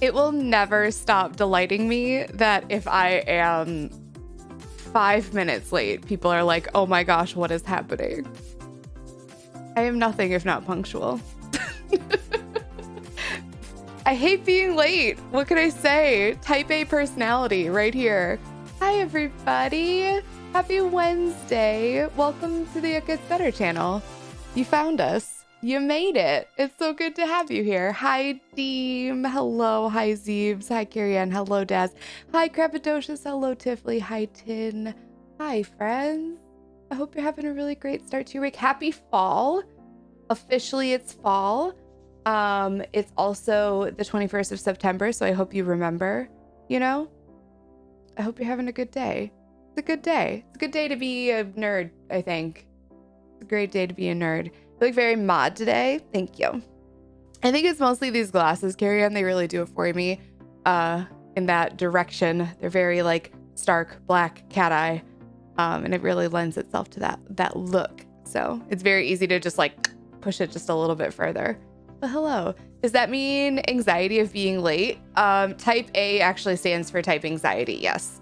It will never stop delighting me that if I am 5 minutes late, people are like, oh my gosh, what is happening? I am nothing if not punctual. I hate being late. What can I say? Type A personality right here. Hi, everybody. Happy Wednesday. Welcome to the It Gets Better channel. You found us. You made it. It's so good to have you here. Hi, Deem. Hello. Hi, Zeebs. Hi, Carrie Ann. Hello, Daz. Hi, Crapidocious. Hello, Tifley. Hi, Tin. Hi, friends. I hope you're having a really great start to your week. Happy fall. Officially, it's fall. It's also the 21st of September, so I hope you remember, you know? I hope you're having a good day. It's a good day. It's a good day to be a nerd, I think. It's a great day to be a nerd. You look very mod today. Thank you. I think it's mostly these glasses, Carrie Ann. They really do it for me in that direction. They're very like stark black cat eye, and it really lends itself to that look. So it's very easy to just like push it just a little bit further. But hello. Does that mean anxiety of being late? Type A actually stands for type anxiety. Yes.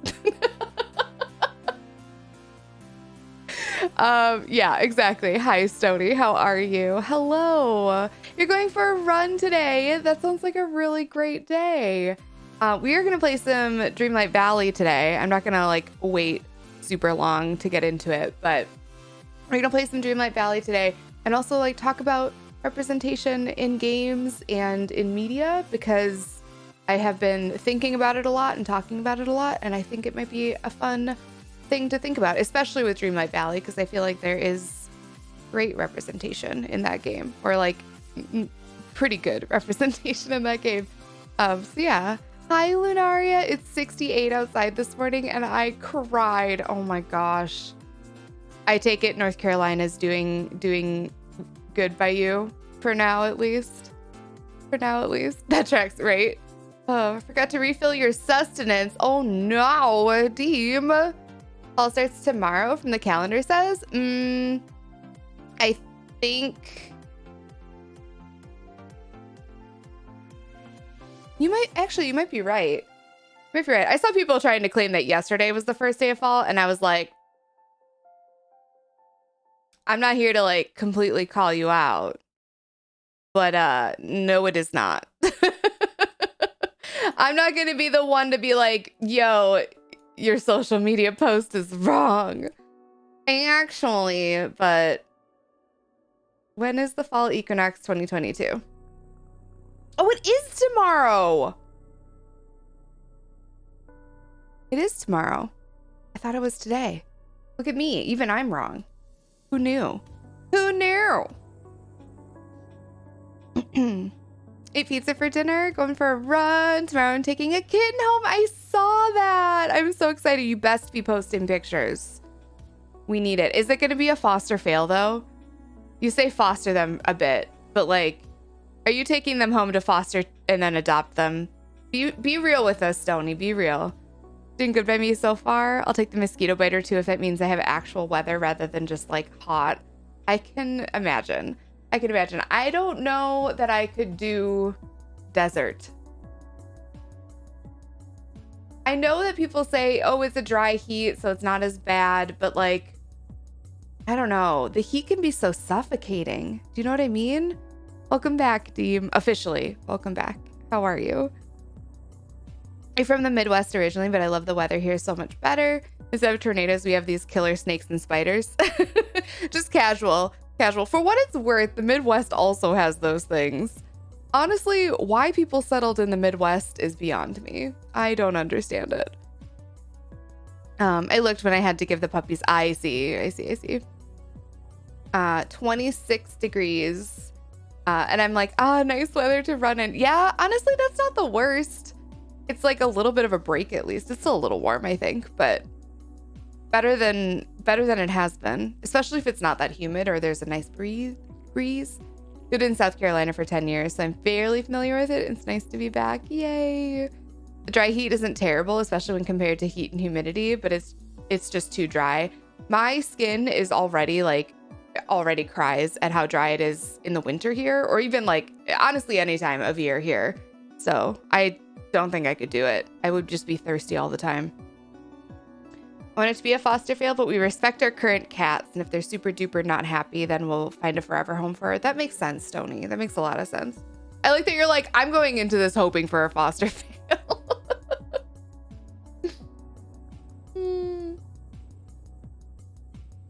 Yeah, exactly. Hi, Stony. How are you? Hello. You're going for a run today. That sounds like a really great day. We are going to play some Dreamlight Valley today. I'm not going to like wait super long to get into it, but we're going to play some Dreamlight Valley today and also like talk about representation in games and in media because I have been thinking about it a lot and talking about it a lot, and I think it might be a fun thing to think about, especially with Dreamlight Valley, because I feel like there is great representation in that game, or like pretty good representation in that game. So yeah. Hi, Lunaria. It's 68 outside this morning, and I cried. Oh my gosh. I take it North Carolina's doing good by you for now, at least. For now, at least. That tracks, right? Oh, I forgot to refill your sustenance. Oh no, Deem. Fall starts tomorrow from the calendar says. I think you might be right. You might be right. I saw people trying to claim that yesterday was the first day of fall, and I was like, I'm not here to like completely call you out, but no, it is not. I'm not going to be the one to be like, yo, your social media post is wrong. Actually, but when is the fall equinox 2022? Oh, it is tomorrow. It is tomorrow. I thought it was today. Look at me. Even I'm wrong. Who knew? Who knew? Ate pizza for dinner, going for a run tomorrow and taking a kitten home. I saw that. I'm so excited. You best be posting pictures. We need it. Is it going to be a foster fail though? You say foster them a bit, but like, are you taking them home to foster and then adopt them? Be real with us, Stony. Be real. Doing good by me so far. I'll take the mosquito biter too if that means I have actual weather rather than just like hot. I can imagine. I don't know that I could do desert. I know that people say, oh, it's a dry heat, so it's not as bad, but like, I don't know. The heat can be so suffocating. Do you know what I mean? Welcome back, Deem. Officially, welcome back. How are you? I'm from the Midwest originally, but I love the weather here so much better. Instead of tornadoes, we have these killer snakes and spiders. Just casual. For what it's worth, the Midwest also has those things. Honestly, why people settled in the Midwest is beyond me. I don't understand it. I looked when I had to give the puppies. I see. 26 degrees. And I'm like, nice weather to run in. Yeah, honestly, that's not the worst. It's like a little bit of a break at least. It's still a little warm, I think, but better than it has been, especially if it's not that humid or there's a nice breeze. Lived in South Carolina for 10 years, so I'm fairly familiar with it. It's nice to be back. Yay. The dry heat isn't terrible, especially when compared to heat and humidity, but it's just too dry. My skin is already cries at how dry it is in the winter here, or even like honestly any time of year here. So I don't think I could do it. I would just be thirsty all the time. I want it to be a foster fail, but we respect our current cats. And if they're super duper not happy, then we'll find a forever home for her. That makes sense, Stony. That makes a lot of sense. I like that you're like, I'm going into this hoping for a foster fail.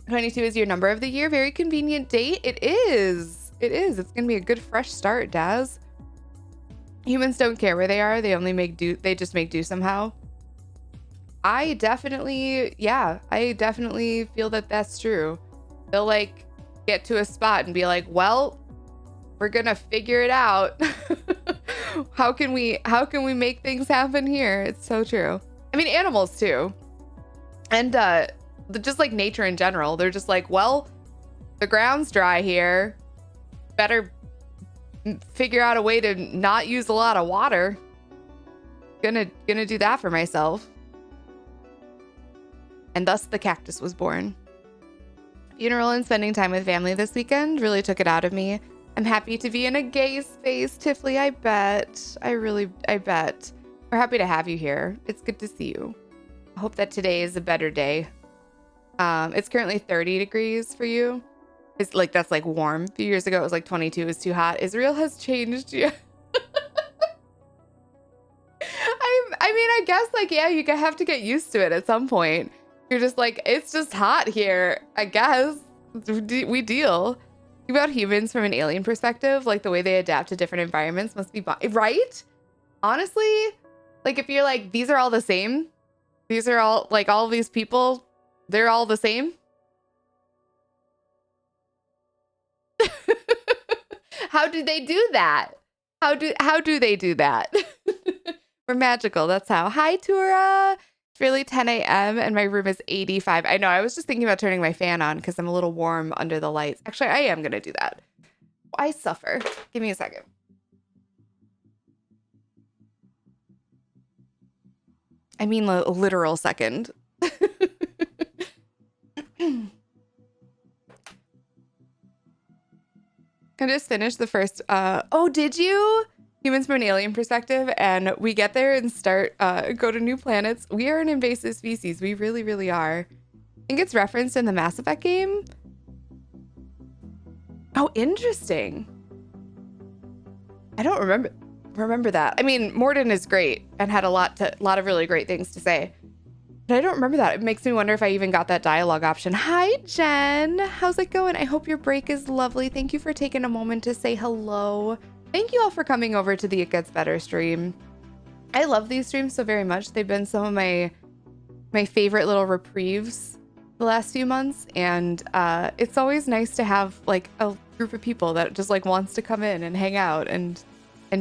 22 is your number of the year. Very convenient date. It is. It is. It's going to be a good fresh start, Daz. Humans don't care where they are. They only make do. They just make do somehow. I definitely feel that that's true. They'll like get to a spot and be like, well, we're going to figure it out. How can we make things happen here? It's so true. I mean, animals too. And just like nature in general, they're just like, well, the ground's dry here. Better figure out a way to not use a lot of water. Gonna do that for myself. And thus the cactus was born. Funeral and spending time with family this weekend really took it out of me. I'm happy to be in a gay space, Tifley, I bet. I bet. We're happy to have you here. It's good to see you. I hope that today is a better day. It's currently 30 degrees for you. It's like, that's like warm. A few years ago, it was like 22. It was too hot. Israel has changed. Yeah. I mean, I guess like, yeah, you have to get used to it at some point. You're just like, it's just hot here. I guess we deal. Think about humans from an alien perspective, like the way they adapt to different environments must be right. Honestly, like if you're like, these are all the same. These are all like all of these people. They're all the same. How do they do that? How do they do that? We're magical. That's how. Hi, Tura. It's really 10 a.m. and my room is 85. I know. I was just thinking about turning my fan on because I'm a little warm under the lights. Actually, I am going to do that. I suffer. Give me a second. I mean, a literal second. I just finished the first. Oh, did you? Humans from an alien perspective, and we get there and start go to new planets. We are an invasive species. We really, really are. I think it's referenced in the Mass Effect game. Oh, interesting. I don't remember that. I mean, Morden is great and had a lot of really great things to say. But I don't remember that. It makes me wonder if I even got that dialogue option. Hi, Jen. How's it going? I hope your break is lovely. Thank you for taking a moment to say hello. Thank you all for coming over to the It Gets Better stream. I love these streams so very much. They've been some of my favorite little reprieves the last few months. And it's always nice to have like a group of people that just like wants to come in and hang out and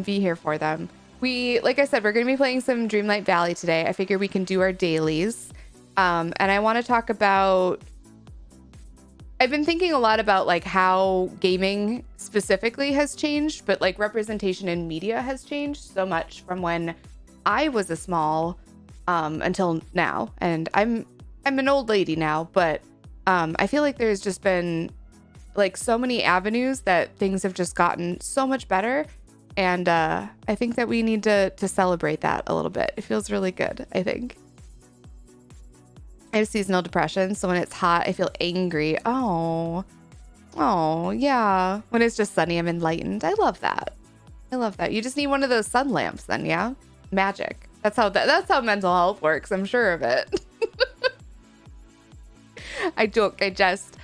be here for them. Like I said, we're going to be playing some Dreamlight Valley today. I figure we can do our dailies. And I want to talk about, I've been thinking a lot about like how gaming specifically has changed, but like representation in media has changed so much from when I was a small until now. And I'm an old lady now, but I feel like there's just been like so many avenues that things have just gotten so much better. And I think that we need to celebrate that a little bit. It feels really good, I think. I have seasonal depression, so when it's hot, I feel angry. Oh, yeah. When it's just sunny, I'm enlightened. I love that. You just need one of those sun lamps then, yeah? Magic. That's how mental health works. I'm sure of it. I joke. I jest.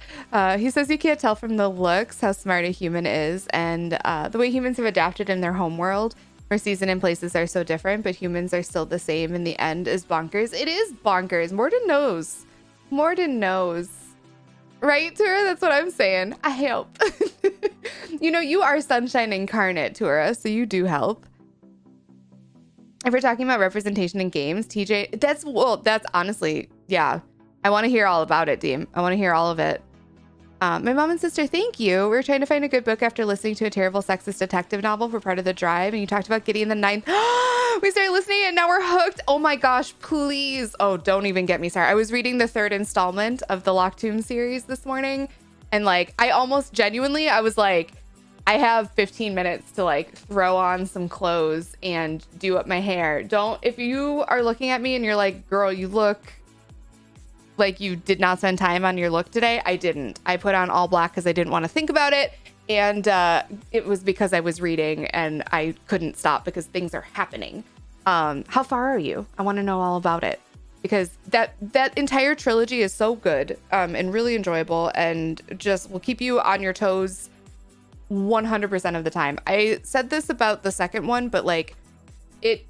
He says you can't tell from the looks how smart a human is, and the way humans have adapted in their home world, where season and places are so different, but humans are still the same in the end, is bonkers. It is bonkers. Morden knows. Right, Tura? That's what I'm saying. I help. You know, you are sunshine incarnate, Tura, so you do help. If we're talking about representation in games, TJ, that's honestly, yeah. I want to hear all about it, Deem. I want to hear all of it. My mom and sister, thank you. We were trying to find a good book after listening to a terrible sexist detective novel for part of the drive, and you talked about getting the 9th. We started listening, and now we're hooked. Oh my gosh, please. Oh, don't even get me started. I was reading the 3rd installment of the Locked Tomb series this morning, and like, I almost genuinely, I was like, I have 15 minutes to like throw on some clothes and do up my hair. If you are looking at me and you're like, girl, you look like you did not spend time on your look today. I didn't. I put on all black because I didn't want to think about it. And it was because I was reading and I couldn't stop because things are happening. How far are you? I want to know all about it, because that entire trilogy is so good and really enjoyable and just will keep you on your toes 100% of the time. I said this about the second one, but like the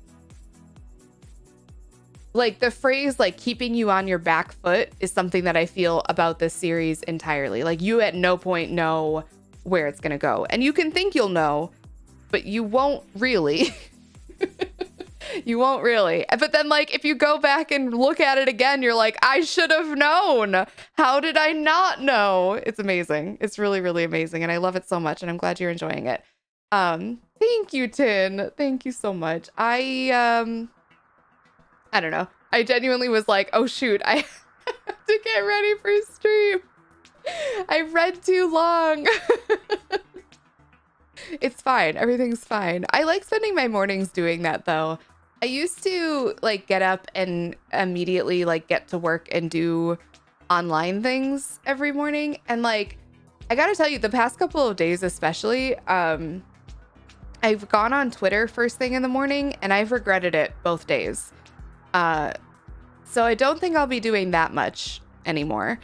phrase like keeping you on your back foot is something that I feel about this series entirely. Like, you at no point know where it's gonna go, and you can think you'll know, but you won't really. You won't really. But then, like, if you go back and look at it again, you're like, I should have known. How did I not know? It's amazing. It's really, really amazing. And I love it so much. And I'm glad you're enjoying it. Thank you, Tin. Thank you so much. I don't know. I genuinely was like, oh, shoot. I have to get ready for stream. I've read too long. It's fine. Everything's fine. I like spending my mornings doing that, though. I used to like get up and immediately like get to work and do online things every morning. And like, I gotta tell you, the past couple of days especially, I've gone on Twitter first thing in the morning and I've regretted it both days. So I don't think I'll be doing that much anymore,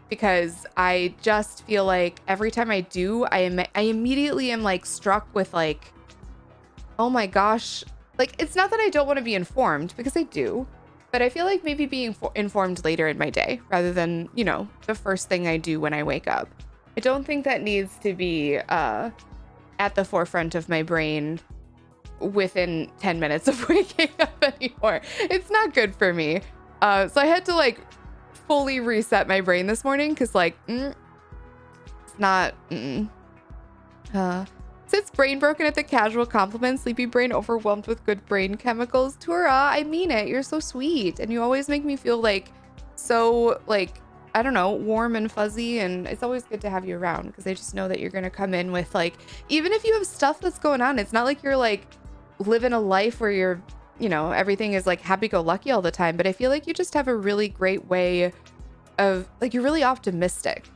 because I just feel like every time I do, I immediately am like struck with like, oh my gosh. Like, it's not that I don't want to be informed, because I do, but I feel like maybe being informed later in my day rather than, you know, the first thing I do when I wake up. I don't think that needs to be at the forefront of my brain within 10 minutes of waking up anymore. It's not good for me. So I had to like fully reset my brain this morning, because like, it's not, Sits brain broken at the casual compliment. Sleepy brain overwhelmed with good brain chemicals. Tura, I mean it. You're so sweet. And you always make me feel like so like, I don't know, warm and fuzzy. And it's always good to have you around, because I just know that you're going to come in with like, even if you have stuff that's going on, it's not like you're like living a life where you're, you know, everything is like happy-go-lucky all the time. But I feel like you just have a really great way of like, you're really optimistic.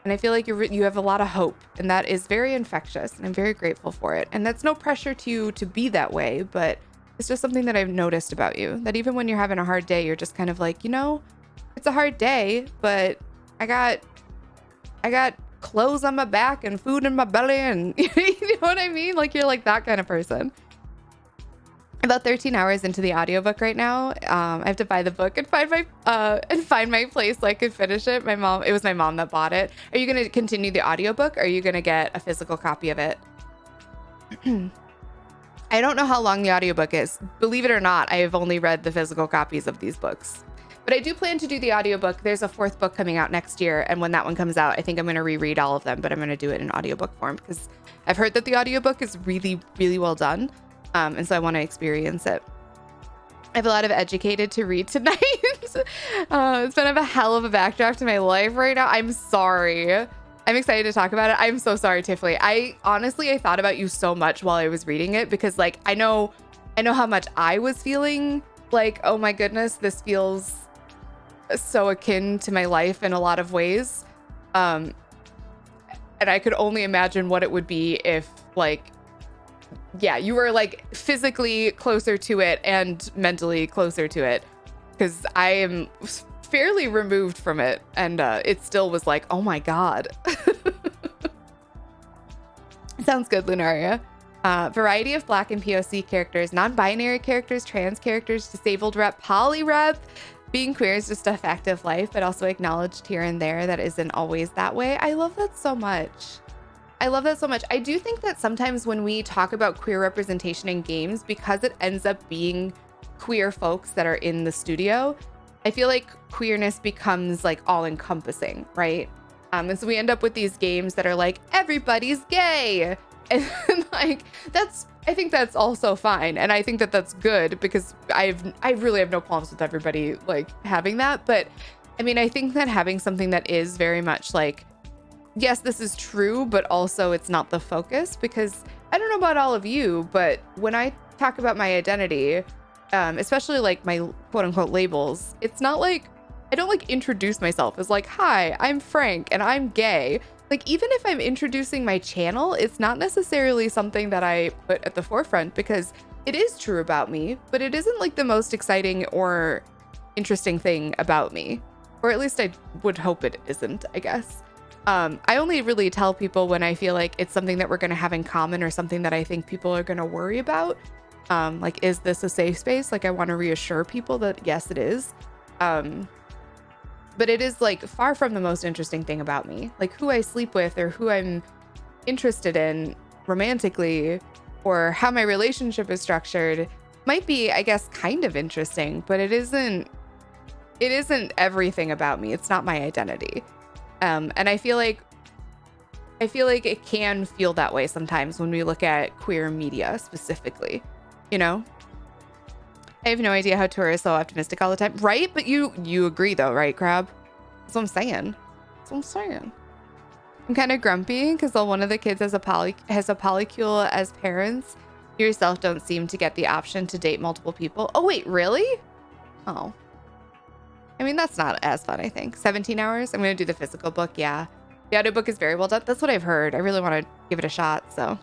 And I feel like you have a lot of hope, and that is very infectious, and I'm very grateful for it. And that's no pressure to you to be that way, but it's just something that I've noticed about you, that even when you're having a hard day, you're just kind of like, you know, it's a hard day, but I got clothes on my back and food in my belly, and you know what I mean? Like, you're like that kind of person. About 13 hours into the audiobook right now. I have to buy the book and find my place so I could finish it. It was my mom that bought it. Are you going to continue the audiobook, or are you going to get a physical copy of it? I don't know how long the audiobook is. Believe it or not, I have only read the physical copies of these books. But I do plan to do the audiobook. There's a 4th book coming out next year, and when that one comes out, I think I'm going to reread all of them, but I'm going to do it in audiobook form, because I've heard that the audiobook is really, really well done. And so I want to experience it. I have a lot of educated to read tonight. It's been a hell of a backdraft in my life right now. I'm sorry. I'm excited to talk about it. I'm so sorry, Tiffany. I thought about you so much while I was reading it, because like, I know how much I was feeling like, oh my goodness, this feels so akin to my life in a lot of ways. And I could only imagine what it would be if like, yeah, you were like physically closer to it and mentally closer to it, because I am fairly removed from it, and it still was like, oh my God. Sounds good, Lunaria. Variety of Black and POC characters, non-binary characters, trans characters, disabled rep, poly rep. Being queer is just a fact of life, but also acknowledged here and there that isn't always that way. I love that so much. I do think that sometimes when we talk about queer representation in games, because it ends up being queer folks that are in the studio, I feel like queerness becomes like all encompassing, right? And so we end up with these games that are like, everybody's gay. And like, I think that's also fine. And I think that that's good, because I really have no qualms with everybody like having that. But I mean, I think that having something that is very much like yes, this is true, but also it's not the focus, because I don't know about all of you, but when I talk about my identity, especially like my quote unquote labels, it's not like I don't like introduce myself as like, hi, I'm Frank and I'm gay. Like, even if I'm introducing my channel, it's not necessarily something that I put at the forefront, because it is true about me, but it isn't like the most exciting or interesting thing about me. Or at least I would hope it isn't, I guess. I only really tell people when I feel like it's something that we're going to have in common, or something that I think people are going to worry about. Like, is this a safe space? Like, I want to reassure people that yes, it is. But it is like far from the most interesting thing about me. Like, who I sleep with, or who I'm interested in romantically, or how my relationship is structured might be, I guess, kind of interesting, but it isn't everything about me. It's not my identity. And I feel like it can feel that way sometimes when we look at queer media specifically, you know? I have no idea how Tora is so optimistic all the time. Right? But you agree though, right, Crab? That's what I'm saying. I'm kind of grumpy because one of the kids has a polycule as parents. You yourself don't seem to get the option to date multiple people. Oh, wait, really? Oh. I mean, that's not as fun, I think. 17 hours? I'm going to do the physical book, yeah. The audiobook is very well done. That's what I've heard. I really want to give it a shot, so.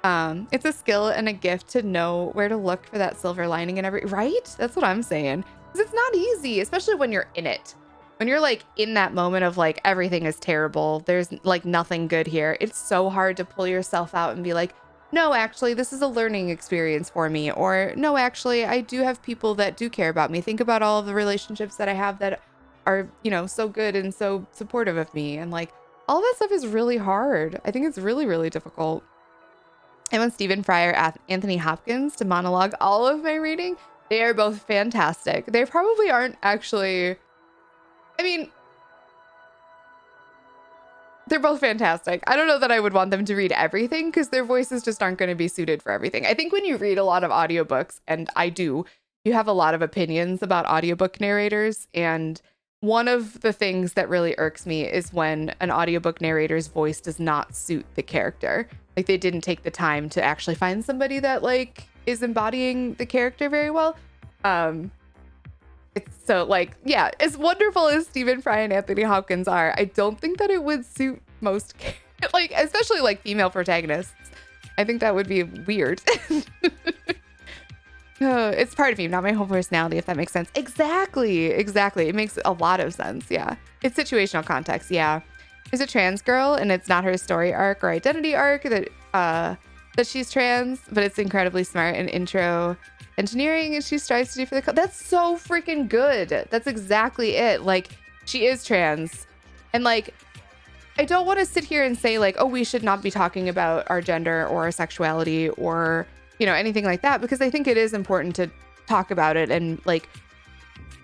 It's a skill and a gift to know where to look for that silver lining in right? That's what I'm saying. Because it's not easy, especially when you're in it. When you're like in that moment of like, everything is terrible, there's like nothing good here. It's so hard to pull yourself out and be like, no, actually, this is a learning experience for me. Or no, actually, I do have people that do care about me. Think about all of the relationships that I have that are, you know, so good and so supportive of me. And like, all that stuff is really hard. I think it's really, really difficult. I want Stephen Fry or Anthony Hopkins to monologue all of my reading. They are both fantastic. They probably aren't actually, I mean, they're both fantastic. I don't know that I would want them to read everything, because their voices just aren't going to be suited for everything. I think when you read a lot of audiobooks, and I do, you have a lot of opinions about audiobook narrators. And one of the things that really irks me is when an audiobook narrator's voice does not suit the character. Like, they didn't take the time to actually find somebody that like is embodying the character very well. It's so like, yeah, as wonderful as Stephen Fry and Anthony Hopkins are, I don't think that it would suit most, like, especially like female protagonists. I think that would be weird. It's part of me, not my whole personality, if that makes sense. Exactly. It makes a lot of sense. Yeah. It's situational context. Yeah. There's a trans girl, and it's not her story arc or identity arc that she's trans, but it's incredibly smart in intro engineering, and she strives to do for the that's so freaking good. That's exactly it. Like, she is trans, and like, I don't want to sit here and say like, oh, we should not be talking about our gender or our sexuality or, you know, anything like that, because I think it is important to talk about it and like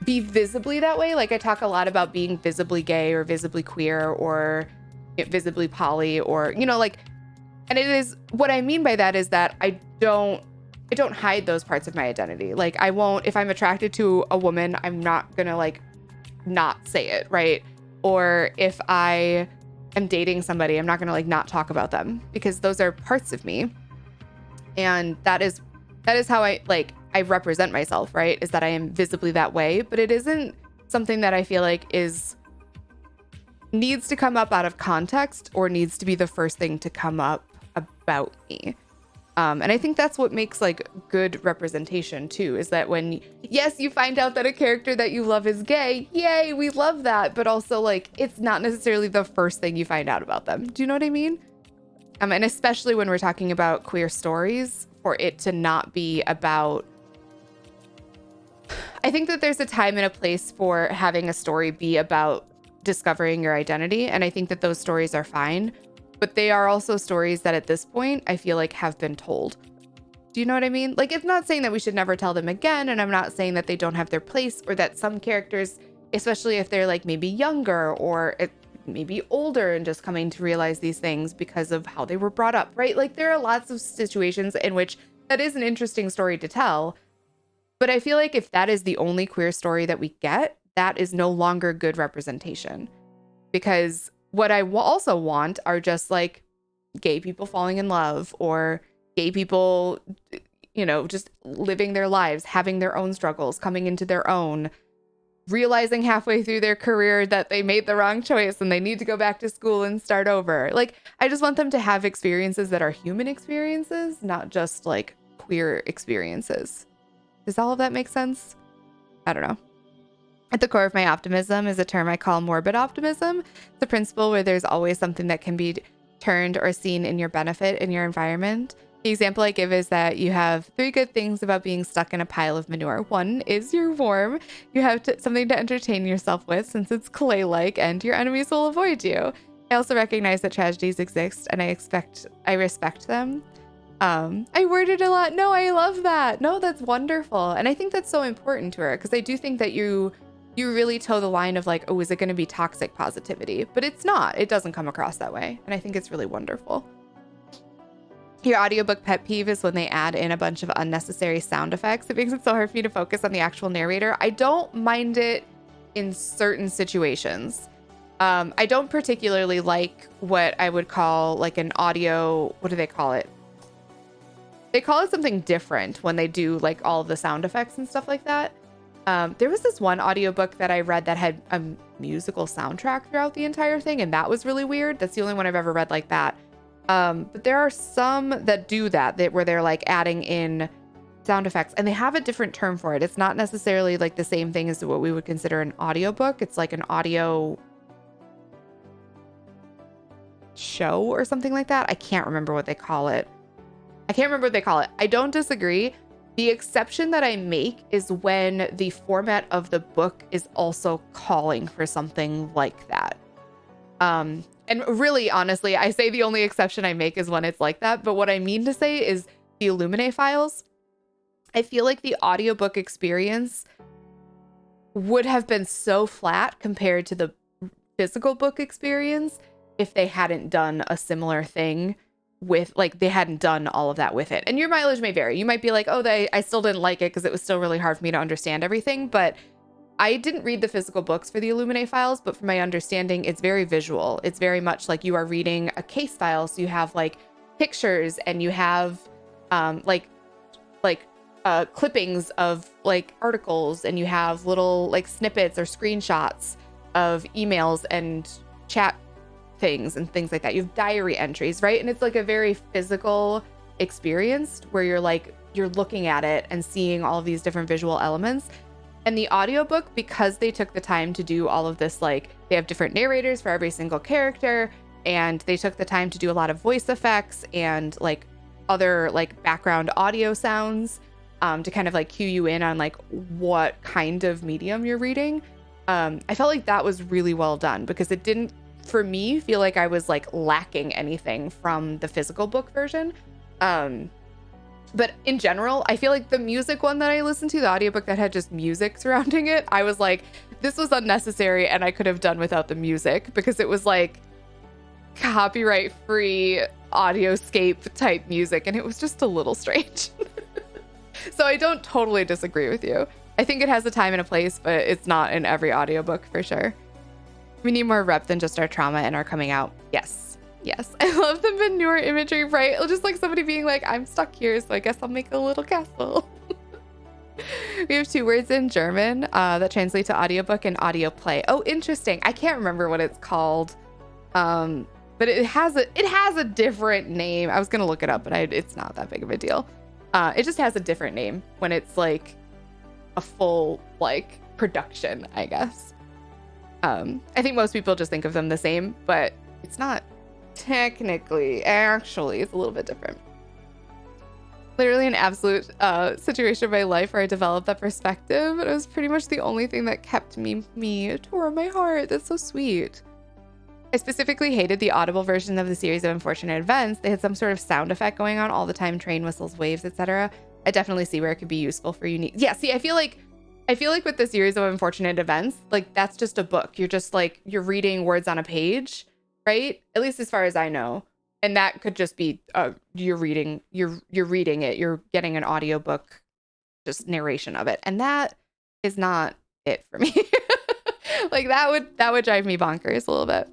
be visibly that way. Like, I talk a lot about being visibly gay or visibly queer or visibly poly, or, you know, like, and it is, what I mean by that is that I don't hide those parts of my identity. Like, I won't, if I'm attracted to a woman, I'm not gonna like not say it, right? Or if I am dating somebody, I'm not gonna like not talk about them, because those are parts of me. And that is how I represent myself, right? Is that I am visibly that way, but it isn't something that I feel like needs to come up out of context or needs to be the first thing to come up about me. And I think that's what makes like good representation too, is that when, yes, you find out that a character that you love is gay, yay, we love that. But also like, it's not necessarily the first thing you find out about them. Do you know what I mean? And especially when we're talking about queer stories, for it to not be about, I think that there's a time and a place for having a story be about discovering your identity. And I think that those stories are fine. But they are also stories that at this point, I feel like have been told. Do you know what I mean? Like, it's not saying that we should never tell them again. And I'm not saying that they don't have their place, or that some characters, especially if they're like maybe younger or maybe older and just coming to realize these things because of how they were brought up, right? Like, there are lots of situations in which that is an interesting story to tell. But I feel like if that is the only queer story that we get, that is no longer good representation. Because what I also want are just like gay people falling in love, or gay people, you know, just living their lives, having their own struggles, coming into their own, realizing halfway through their career that they made the wrong choice and they need to go back to school and start over. Like, I just want them to have experiences that are human experiences, not just like queer experiences. Does all of that make sense? I don't know. At the core of my optimism is a term I call morbid optimism. It's a principle where there's always something that can be turned or seen in your benefit in your environment. The example I give is that you have 3 good things about being stuck in a pile of manure. 1 is you're warm. You have something to entertain yourself with since it's clay-like, and your enemies will avoid you. I also recognize that tragedies exist, and I respect them. I worded a lot. No, I love that. No, that's wonderful. And I think that's so important to her, because I do think that you really toe the line of like, oh, is it going to be toxic positivity? But it's not. It doesn't come across that way. And I think it's really wonderful. Your audiobook pet peeve is when they add in a bunch of unnecessary sound effects. It makes it so hard for me to focus on the actual narrator. I don't mind it in certain situations. I don't particularly like what I would call like an audio, what do they call it? They call it something different when they do like all of the sound effects and stuff like that. There was this one audiobook that I read that had a musical soundtrack throughout the entire thing, and that was really weird. That's the only one I've ever read like that. But there are some that do that where they're like adding in sound effects, and they have a different term for it. It's not necessarily like the same thing as what we would consider an audiobook. It's like an audio show or something like that. I can't remember what they call it. I don't disagree. The exception that I make is when the format of the book is also calling for something like that. And really, honestly, I say the only exception I make is when it's like that. But what I mean to say is the Illuminae files. I feel like the audiobook experience would have been so flat compared to the physical book experience if they hadn't done a similar thing with, like, they hadn't done all of that with it. And your mileage may vary. You might be like, oh, I still didn't like it because it was still really hard for me to understand everything. But I didn't read the physical books for the Illuminae files, but from my understanding, it's very visual. It's very much like you are reading a case file. So you have like pictures, and you have clippings of like articles, and you have little like snippets or screenshots of emails and chat things and things like that. You have diary entries, right? And it's like a very physical experience where you're looking at it and seeing all of these different visual elements. And the audiobook, because they took the time to do all of this, like they have different narrators for every single character, and they took the time to do a lot of voice effects and like other like background audio sounds to kind of like cue you in on like what kind of medium you're reading. I felt like that was really well done, because it didn't, for me, feel like I was like lacking anything from the physical book version. But in general, I feel like the music one that I listened to, the audiobook that had just music surrounding it, I was like, this was unnecessary, and I could have done without the music, because it was like copyright free audioscape type music, and it was just a little strange. So I don't totally disagree with you. I think it has a time and a place, but it's not in every audiobook for sure. We need more rep than just our trauma and our coming out. Yes. I love the manure imagery, right? Just like somebody being like, I'm stuck here, so I guess I'll make a little castle. We have 2 words in German that translate to audiobook and audio play. Oh, interesting. I can't remember what it's called. But it has a different name. I was going to look it up, but it's not that big of a deal. It just has a different name when it's like a full like production, I guess. I think most people just think of them the same, but it's not technically. Actually, it's a little bit different. Literally an absolute situation of my life where I developed that perspective, and it was pretty much the only thing that kept me. It tore my heart. That's so sweet. I specifically hated the audible version of the series of unfortunate events. They had some sort of sound effect going on all the time, train whistles, waves, etc. I definitely see where it could be useful for unique. Yeah, see, I feel like with the series of unfortunate events, like that's just a book. You're just like, you're reading words on a page, right? At least as far as I know. And that could just be you're reading it. You're getting an audiobook, just narration of it. And that is not it for me. Like that would drive me bonkers a little bit.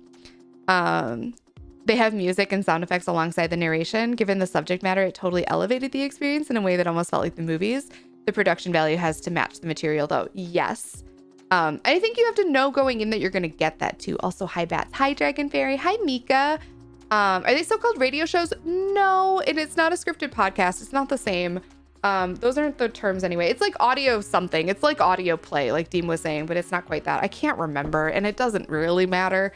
They have music and sound effects alongside the narration. Given the subject matter, it totally elevated the experience in a way that almost felt like the movies. The production value has to match the material, though. Yes. I think you have to know going in that you're going to get that, too. Also, hi, Bats. Hi, Dragon Fairy. Hi, Mika. Are they still called radio shows? No, and it's not a scripted podcast. It's not the same. Those aren't the terms anyway. It's like audio something. It's like audio play, like Dean was saying, but it's not quite that. I can't remember, and it doesn't really matter.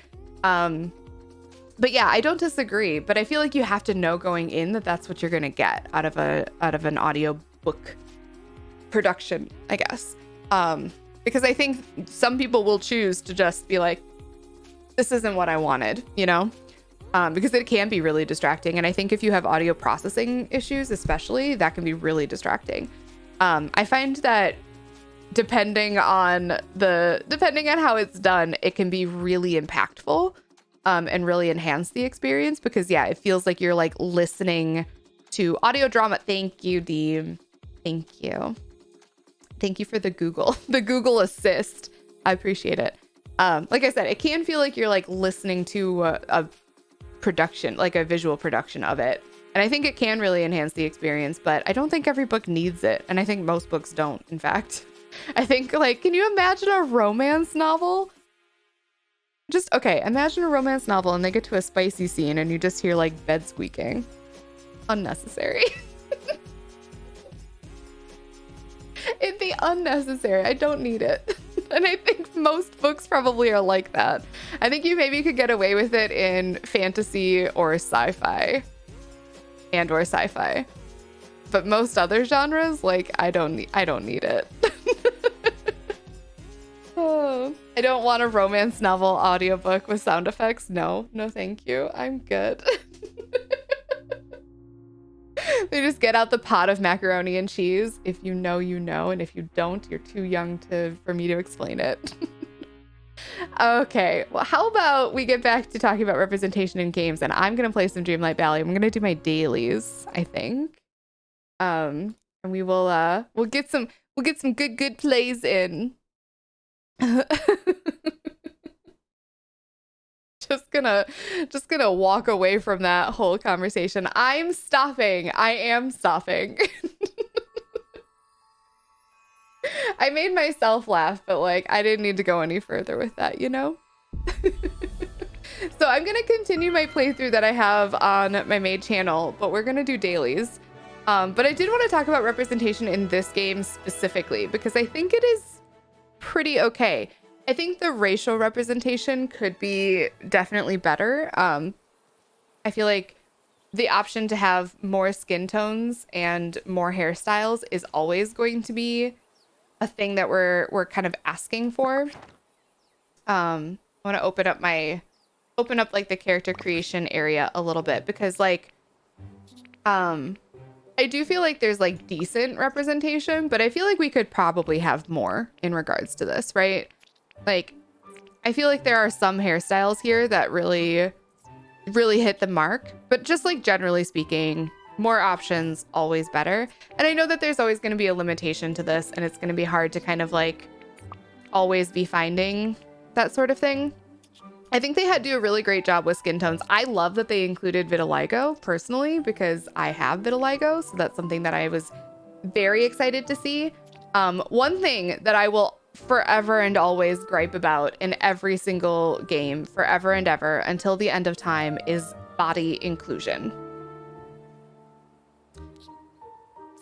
But yeah, I don't disagree, but I feel like you have to know going in that that's what you're going to get out of an audio book production, I guess. Because I think some people will choose to just be like, this isn't what I wanted, you know? Because it can be really distracting. And I think if you have audio processing issues, especially, that can be really distracting. I find that depending on how it's done, it can be really impactful. And really enhance the experience because, yeah, it feels like you're like listening to audio drama. Thank you, Deem. Thank you. Thank you for the Google assist. I appreciate it. Like I said, it can feel like you're like listening to a production, like a visual production of it. And I think it can really enhance the experience, but I don't think every book needs it. And I think most books don't, in fact. I think, like, can you imagine a romance novel? Just, okay, imagine a romance novel and they get to a spicy scene and you just hear like bed squeaking. Unnecessary. It'd be unnecessary. I don't need it. And I think most books probably are like that. I think you maybe could get away with it in fantasy or sci-fi. Or sci-fi. But most other genres, like, I don't need it. Oh, I don't want a romance novel audiobook with sound effects. No, thank you. I'm good. They just get out the pot of macaroni and cheese. If you know, you know. And if you don't, you're too young for me to explain it. Okay, well, how about we get back to talking about representation in games, and I'm gonna play some Dreamlight Valley. I'm gonna do my dailies, I think. And we'll get some good plays in. just gonna walk away from that whole conversation. I am stopping. I made myself laugh, but like I didn't need to go any further with that, you know? So I'm gonna continue my playthrough that I have on my main channel, but we're gonna do dailies. But I did want to talk about representation in this game specifically because I think it is pretty okay. I think the racial representation could be definitely better. I feel like the option to have more skin tones and more hairstyles is always going to be a thing that we're kind of asking for. I want to open up like the character creation area a little bit because like I do feel like there's like decent representation, but I feel like we could probably have more in regards to this, right? Like, I feel like there are some hairstyles here that really, really hit the mark, but just like generally speaking, more options, always better. And I know that there's always going to be a limitation to this, and it's going to be hard to kind of like always be finding that sort of thing. I think they had to do a really great job with skin tones. I love that they included vitiligo personally because I have vitiligo. So that's something that I was very excited to see. One thing that I will forever and always gripe about in every single game, forever and ever, until the end of time, is body inclusion.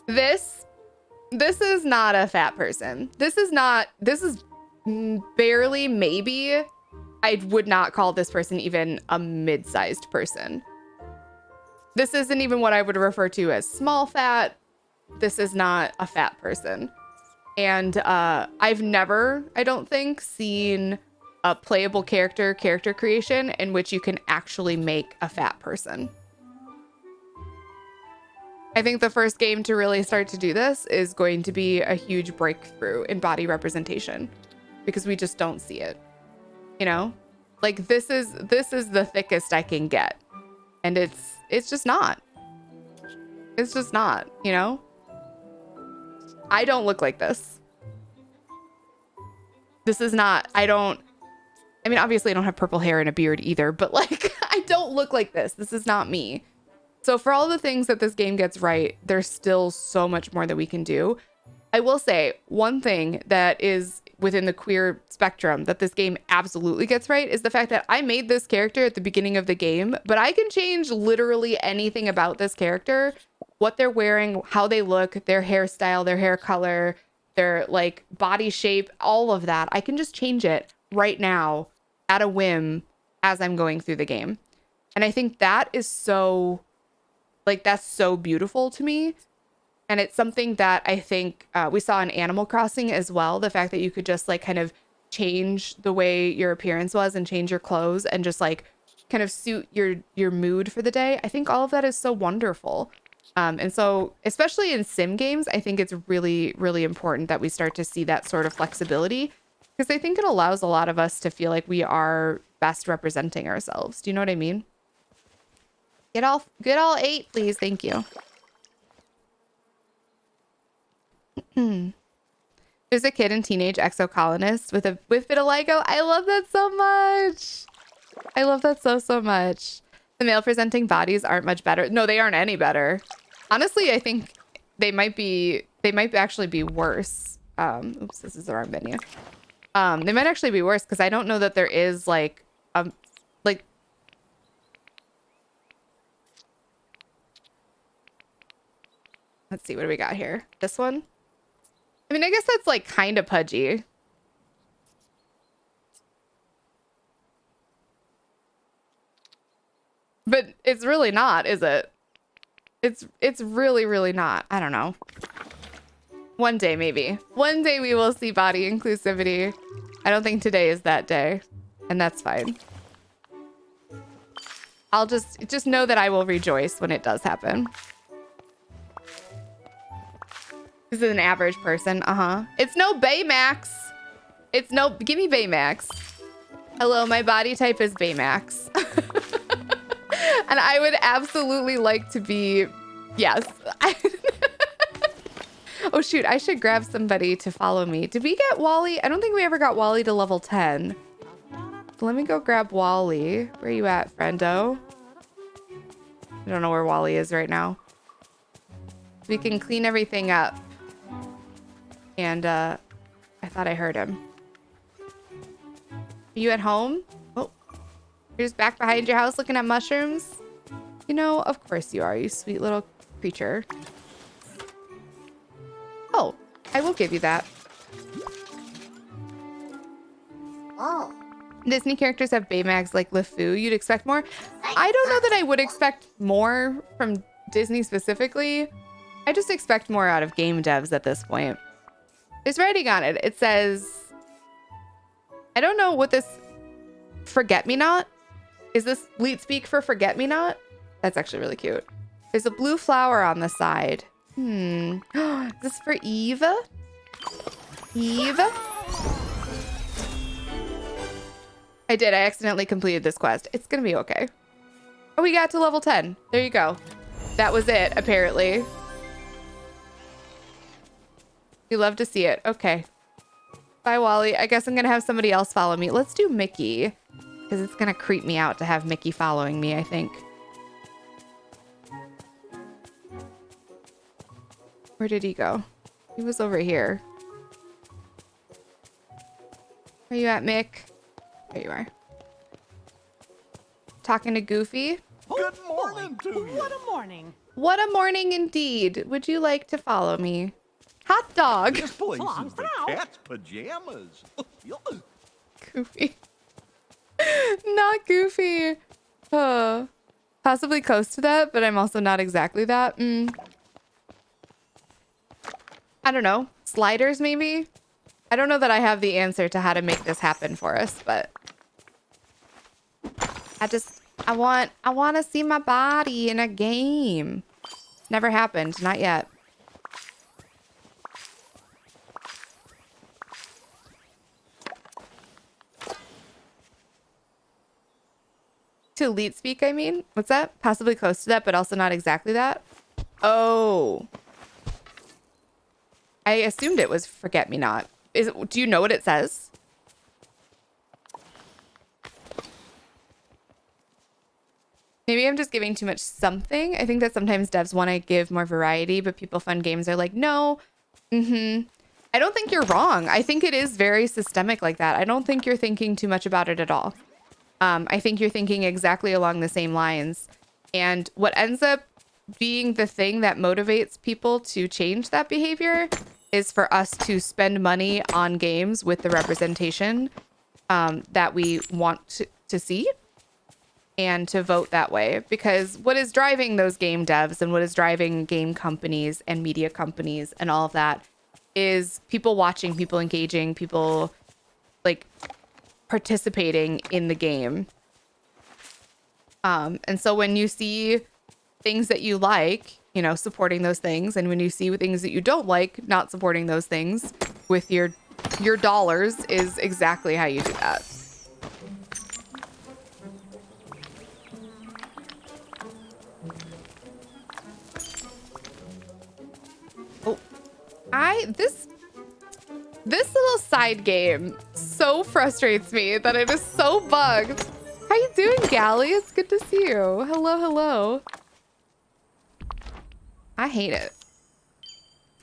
This is not a fat person. This is barely, maybe, I would not call this person even a mid-sized person. This isn't even what I would refer to as small fat. This is not a fat person. And I've never, I don't think, seen a playable character creation in which you can actually make a fat person. I think the first game to really start to do this is going to be a huge breakthrough in body representation because we just don't see it. You know, like this is the thickest I can get. And it's just not. It's just not, you know? I don't look like this. This is not, I I mean, obviously I don't have purple hair and a beard either, but like, I don't look like this. This is not me. So for all the things that this game gets right, there's still so much more that we can do. I will say one thing that is within the queer spectrum that this game absolutely gets right is the fact that I made this character at the beginning of the game, but I can change literally anything about this character, what they're wearing, how they look, their hairstyle, their hair color, their like body shape, all of that. I can just change it right now at a whim as I'm going through the game. And I think that is so, like, that's so beautiful to me. And it's something that I think we saw in Animal Crossing as well. The fact that you could just like kind of change the way your appearance was and change your clothes and just like kind of suit your mood for the day. I think all of that is so wonderful. And so especially in sim games, I think it's really, really important that we start to see that sort of flexibility, because I think it allows a lot of us to feel like we are best representing ourselves. Do you know what I mean? Get all 8, please. Thank you. There's a kid in Teenage Exocolonist with vitiligo. I love that so much. I love that so much. The male presenting bodies aren't much better. No, they aren't any better. Honestly, I think they might actually be worse. Oops, this is the wrong menu. They might actually be worse because I don't know that there is like let's see, what do we got here? This one? I mean, I guess that's like kind of pudgy. But it's really not, is it? It's really, really not. I don't know. One day, maybe. One day we will see body inclusivity. I don't think today is that day. And that's fine. I'll just know that I will rejoice when it does happen. This is an average person. It's no Baymax. It's no... Give me Baymax. Hello, my body type is Baymax. And I would absolutely like to be... Yes. Oh, shoot. I should grab somebody to follow me. Did we get Wally? I don't think we ever got Wally to level 10. So let me go grab Wally. Where are you at, friendo? I don't know where Wally is right now. We can clean everything up. And I thought I heard him. Are you at home? Oh, you're just back behind your house looking at mushrooms? You know, of course you are, you sweet little creature. Oh, I will give you that. Oh. Disney characters have Baymax like LeFou. You'd expect more? I don't know that I would expect more from Disney specifically. I just expect more out of game devs at this point. There's writing on it. It says, I don't know what this forget-me-not. Is this Leet speak for forget-me-not? That's actually really cute. There's a blue flower on the side. Is this for Eve? Eve? I did. I accidentally completed this quest. It's gonna be okay. Oh, we got to level 10. There you go. That was it, apparently. You love to see it. Okay. Bye, Wally. I guess I'm going to have somebody else follow me. Let's do Mickey, because it's going to creep me out to have Mickey following me, I think. Where did he go? He was over here. Where you at, Mick? There you are. Talking to Goofy. Good morning to you. What a morning. What a morning indeed. Would you like to follow me? Hot dog. This place is the cat's pajamas. Goofy. Not Goofy. Possibly close to that, but I'm also not exactly that. I don't know. Sliders, maybe? I don't know that I have the answer to how to make this happen for us, but... I want to see my body in a game. It's never happened. Not yet. To elite speak, I mean? What's that? Possibly close to that, but also not exactly that? Oh. I assumed it was forget me not. Do you know what it says? Maybe I'm just giving too much something. I think that sometimes devs want to give more variety, but people fund games are like, no. I don't think you're wrong. I think it is very systemic like that. I don't think you're thinking too much about it at all. I think you're thinking exactly along the same lines. And what ends up being the thing that motivates people to change that behavior is for us to spend money on games with the representation that we want to see and to vote that way. Because what is driving those game devs and what is driving game companies and media companies and all of that is people watching, people engaging, people like participating in the game. And so when you see things that you like, you know, supporting those things, and when you see things that you don't like, not supporting those things with your dollars is exactly how you do that. Oh, this little side game so frustrates me that it is so bugged. How you doing, Gally? It's good to see you. Hello, hello. I hate it.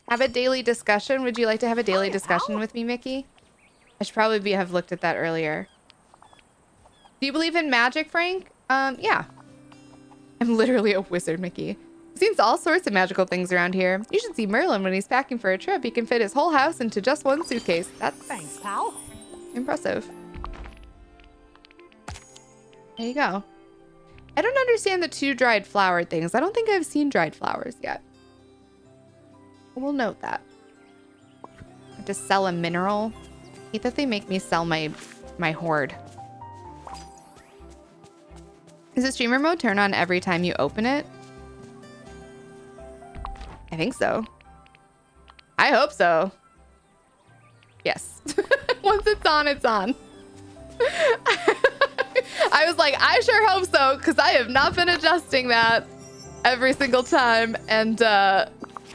Have a daily discussion. Would you like to have a daily discussion with me, Mickey? I should probably have looked at that earlier. Do you believe in magic, Frank? Yeah. I'm literally a wizard, Mickey. I've seen all sorts of magical things around here. You should see Merlin when he's packing for a trip. He can fit his whole house into just one suitcase. That's thanks, pal. Impressive. There you go. I don't understand the 2 dried flower things. I don't think I've seen dried flowers yet. We'll note that. To sell a mineral. I hate that they make me sell my hoard. Is the streamer mode turn on every time you open it? I think so. I hope so. Yes. Once it's on, it's on. I was like, I sure hope so, because I have not been adjusting that every single time. And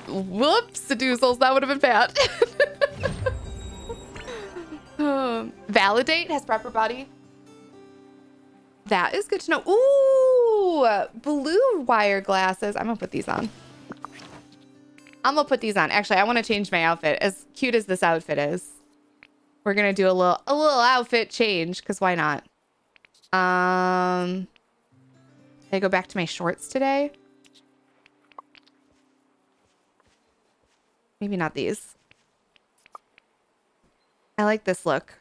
whoops, doozles, that would have been bad. Validate has proper body. That is good to know. Ooh, blue wire glasses. I'm gonna put these on. Actually, I want to change my outfit. As cute as this outfit is, we're gonna do a little outfit change, because why not? Did I go back to my shorts today? Maybe not these. I like this look.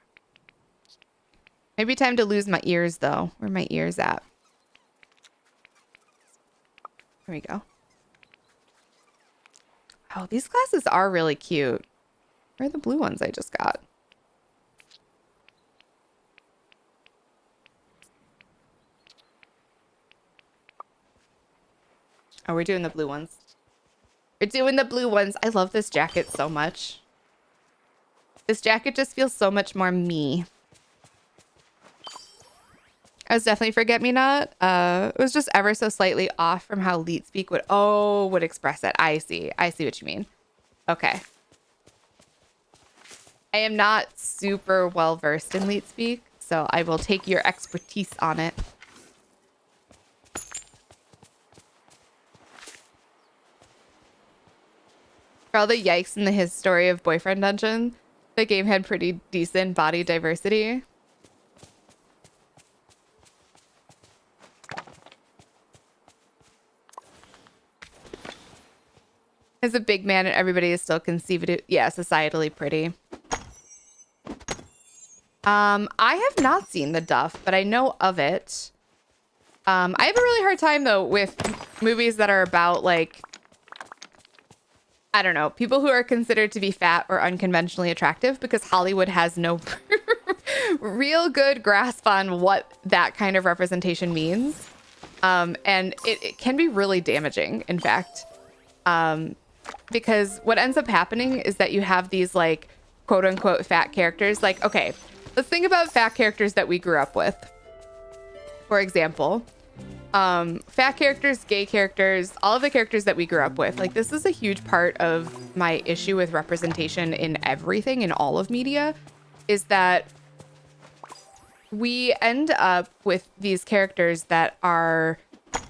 Maybe time to lose my ears, though. Where are my ears at? Here we go. Oh, these glasses are really cute. Where are the blue ones I just got? Oh, we're doing the blue ones. We're doing the blue ones. I love this jacket so much. This jacket just feels so much more me. I was definitely Forget-Me-Not. It was just ever so slightly off from how Leet Speak would express it. I see. I see what you mean. Okay. I am not super well versed in Leet Speak, so I will take your expertise on it. For all the yikes in the his story of Boyfriend Dungeon, the game had pretty decent body diversity. As a big man and everybody is still conceived, yeah, societally pretty. I have not seen The Duff, but I know of it. I have a really hard time though with movies that are about like, I don't know, people who are considered to be fat or unconventionally attractive, because Hollywood has no real good grasp on what that kind of representation means. And it can be really damaging, in fact. Because what ends up happening is that you have these like quote unquote fat characters. Like, okay, let's think about fat characters that we grew up with. For example, fat characters, gay characters, all of the characters that we grew up with. Like, this is a huge part of my issue with representation in everything, in all of media, is that we end up with these characters that are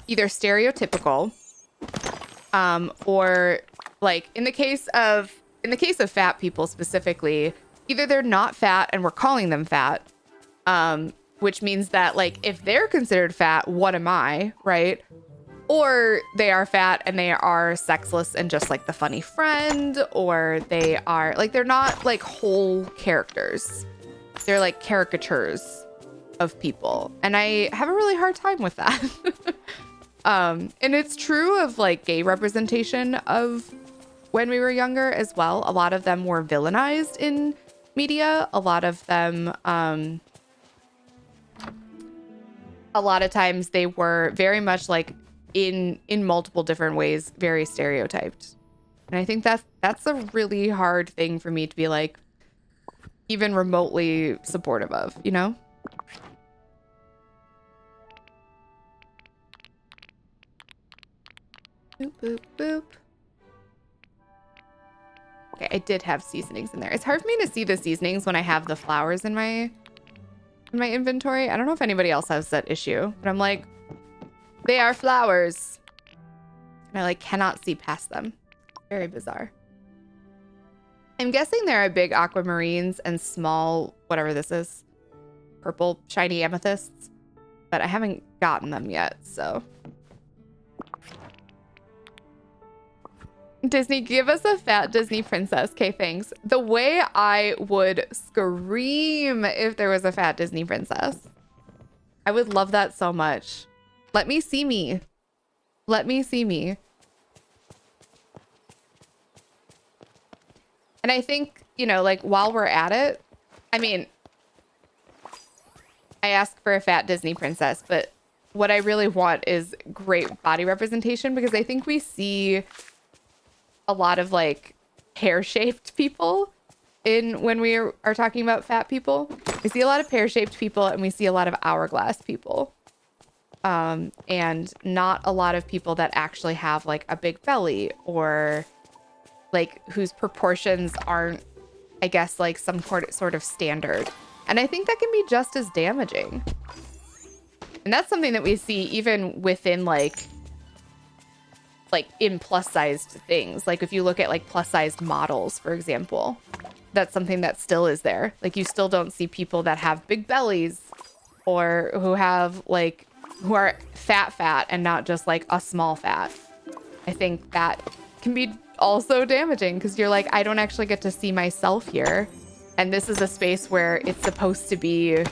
either stereotypical, or like in the case of fat people specifically, either they're not fat and we're calling them fat, which means that like if they're considered fat, what am I, right? Or they are fat and they are sexless and just like the funny friend, or they are like, they're not like whole characters. They're like caricatures of people. And I have a really hard time with that. And it's true of like gay representation of when we were younger as well. A lot of them were villainized in media. A lot of them, a lot of times they were very much like in multiple different ways, very stereotyped. And I think that's a really hard thing for me to be like even remotely supportive of, you know? Boop, boop, boop. Okay, I did have seasonings in there. It's hard for me to see the seasonings when I have the flowers in my inventory. I don't know if anybody else has that issue, but I'm like, they are flowers. And I like cannot see past them. Very bizarre. I'm guessing there are big aquamarines and small, whatever this is, purple shiny amethysts, but I haven't gotten them yet, so. Disney, give us a fat Disney princess. Okay, thanks. The way I would scream if there was a fat Disney princess. I would love that so much. Let me see me. Let me see me. And I think, you know, like while we're at it, I mean, I asked for a fat Disney princess, but what I really want is great body representation, because I think we see a lot of like pear-shaped people when we are talking about fat people. We see a lot of pear-shaped people and we see a lot of hourglass people. And not a lot of people that actually have like a big belly or like whose proportions aren't, I guess, like some sort of standard. And I think that can be just as damaging. And that's something that we see even within like in plus sized things. Like if you look at like plus sized models, for example, that's something that still is there. Like you still don't see people that have big bellies or who have like, who are fat and not just like a small fat. I think that can be also damaging because you're like, I don't actually get to see myself here. And this is a space where it's supposed to be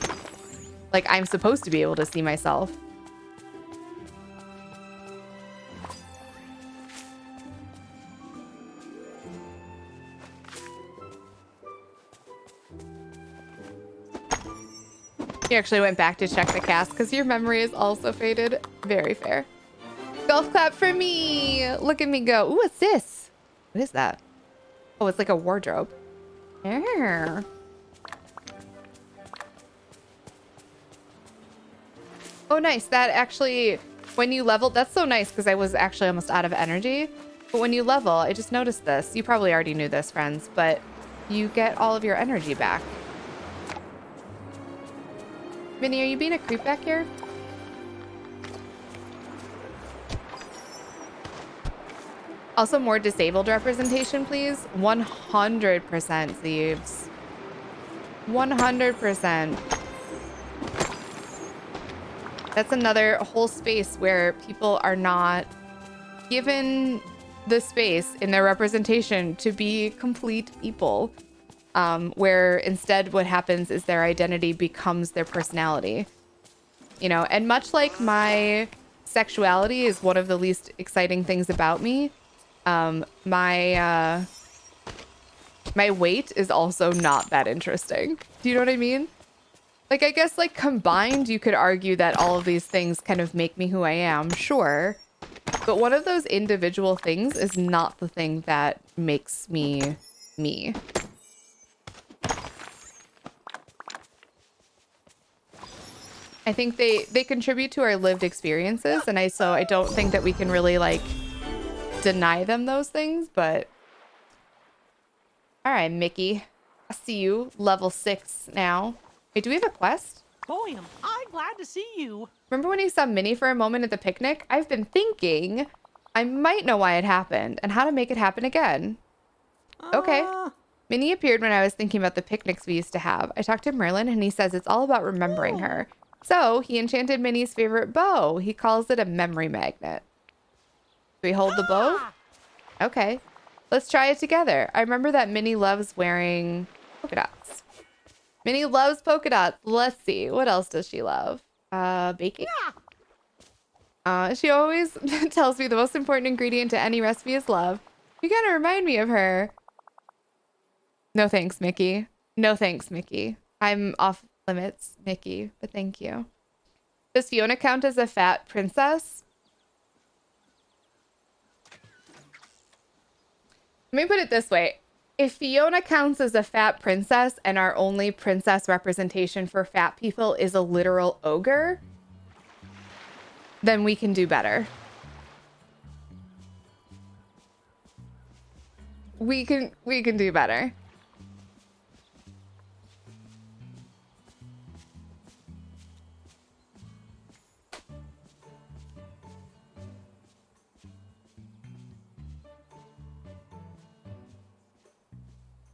like, I'm supposed to be able to see myself. You actually went back to check the cast because your memory is also faded. Very fair. Golf clap for me. Look at me go. Ooh, what's this? What is that? Oh, it's like a wardrobe. Yeah. Oh, nice. That actually, when you level, that's so nice because I was actually almost out of energy. But when you level, I just noticed this. You probably already knew this, friends, but you get all of your energy back. Minnie, are you being a creep back here? Also, more disabled representation, please. 100% thieves. 100%. That's another whole space where people are not given the space in their representation to be complete people. Where instead what happens is their identity becomes their personality. You know, and much like my sexuality is one of the least exciting things about me, my weight is also not that interesting. Do you know what I mean? Like, I guess, like, combined, you could argue that all of these things kind of make me who I am, sure. But one of those individual things is not the thing that makes me me. I think they contribute to our lived experiences, and so I don't think that we can really, like, deny them those things, but... Alright, Mickey. I see you. Level 6 now. Wait, do we have a quest? Boy, am I glad to see you. Remember when you saw Minnie for a moment at the picnic? I've been thinking I might know why it happened and how to make it happen again. Okay. Minnie appeared when I was thinking about the picnics we used to have. I talked to Merlin and he says it's all about remembering her. So he enchanted Minnie's favorite bow. He calls it a memory magnet. Do we hold the bow? Okay. Let's try it together. I remember that Minnie loves wearing polka dots. Minnie loves polka dots. Let's see. What else does she love? Baking? She always tells me the most important ingredient to any recipe is love. You gotta remind me of her. No thanks, Mickey. No thanks, Mickey. I'm off limits, Mickey, but thank you. Does Fiona count as a fat princess? Let me put it this way. If Fiona counts as a fat princess and our only princess representation for fat people is a literal ogre, then we can do better. We can do better.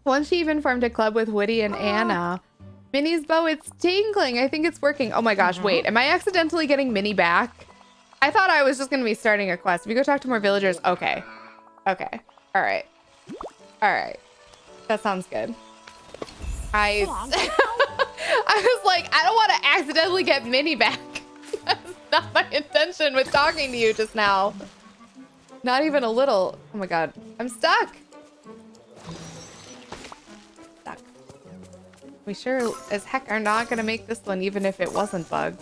Once she even formed a club with Woody and Anna. Minnie's bow, it's tingling. I think it's working. Oh my gosh, wait. Am I accidentally getting Minnie back? I thought I was just going to be starting a quest. We go talk to more villagers. Okay. Okay. All right. All right. That sounds good. I was like, I don't want to accidentally get Minnie back. That's not my intention with talking to you just now. Not even a little. Oh my God. I'm stuck. We sure as heck are not going to make this one, even if it wasn't bugged.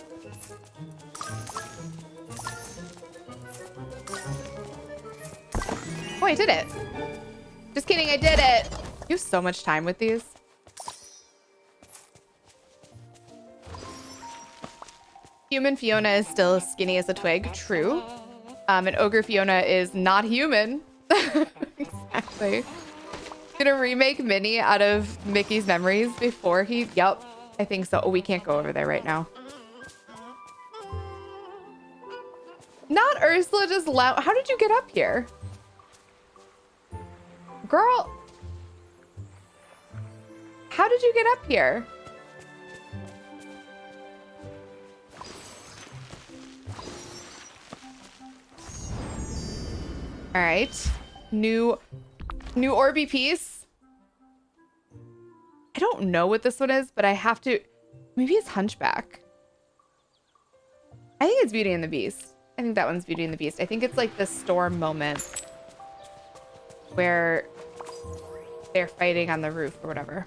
Oh, I did it. Just kidding, I did it. You have so much time with these. Human Fiona is still as skinny as a twig. True. And Ogre Fiona is not human. Exactly. Gonna remake Minnie out of Mickey's memories before he... Yup, I think so. Oh, we can't go over there right now. Not Ursula, just loud. How did you get up here? Girl. How did you get up here? All right. New Orby piece. I don't know what this one is, but I have to... Maybe it's Hunchback. I think it's Beauty and the Beast. I think that one's Beauty and the Beast. I think it's like the storm moment where they're fighting on the roof or whatever.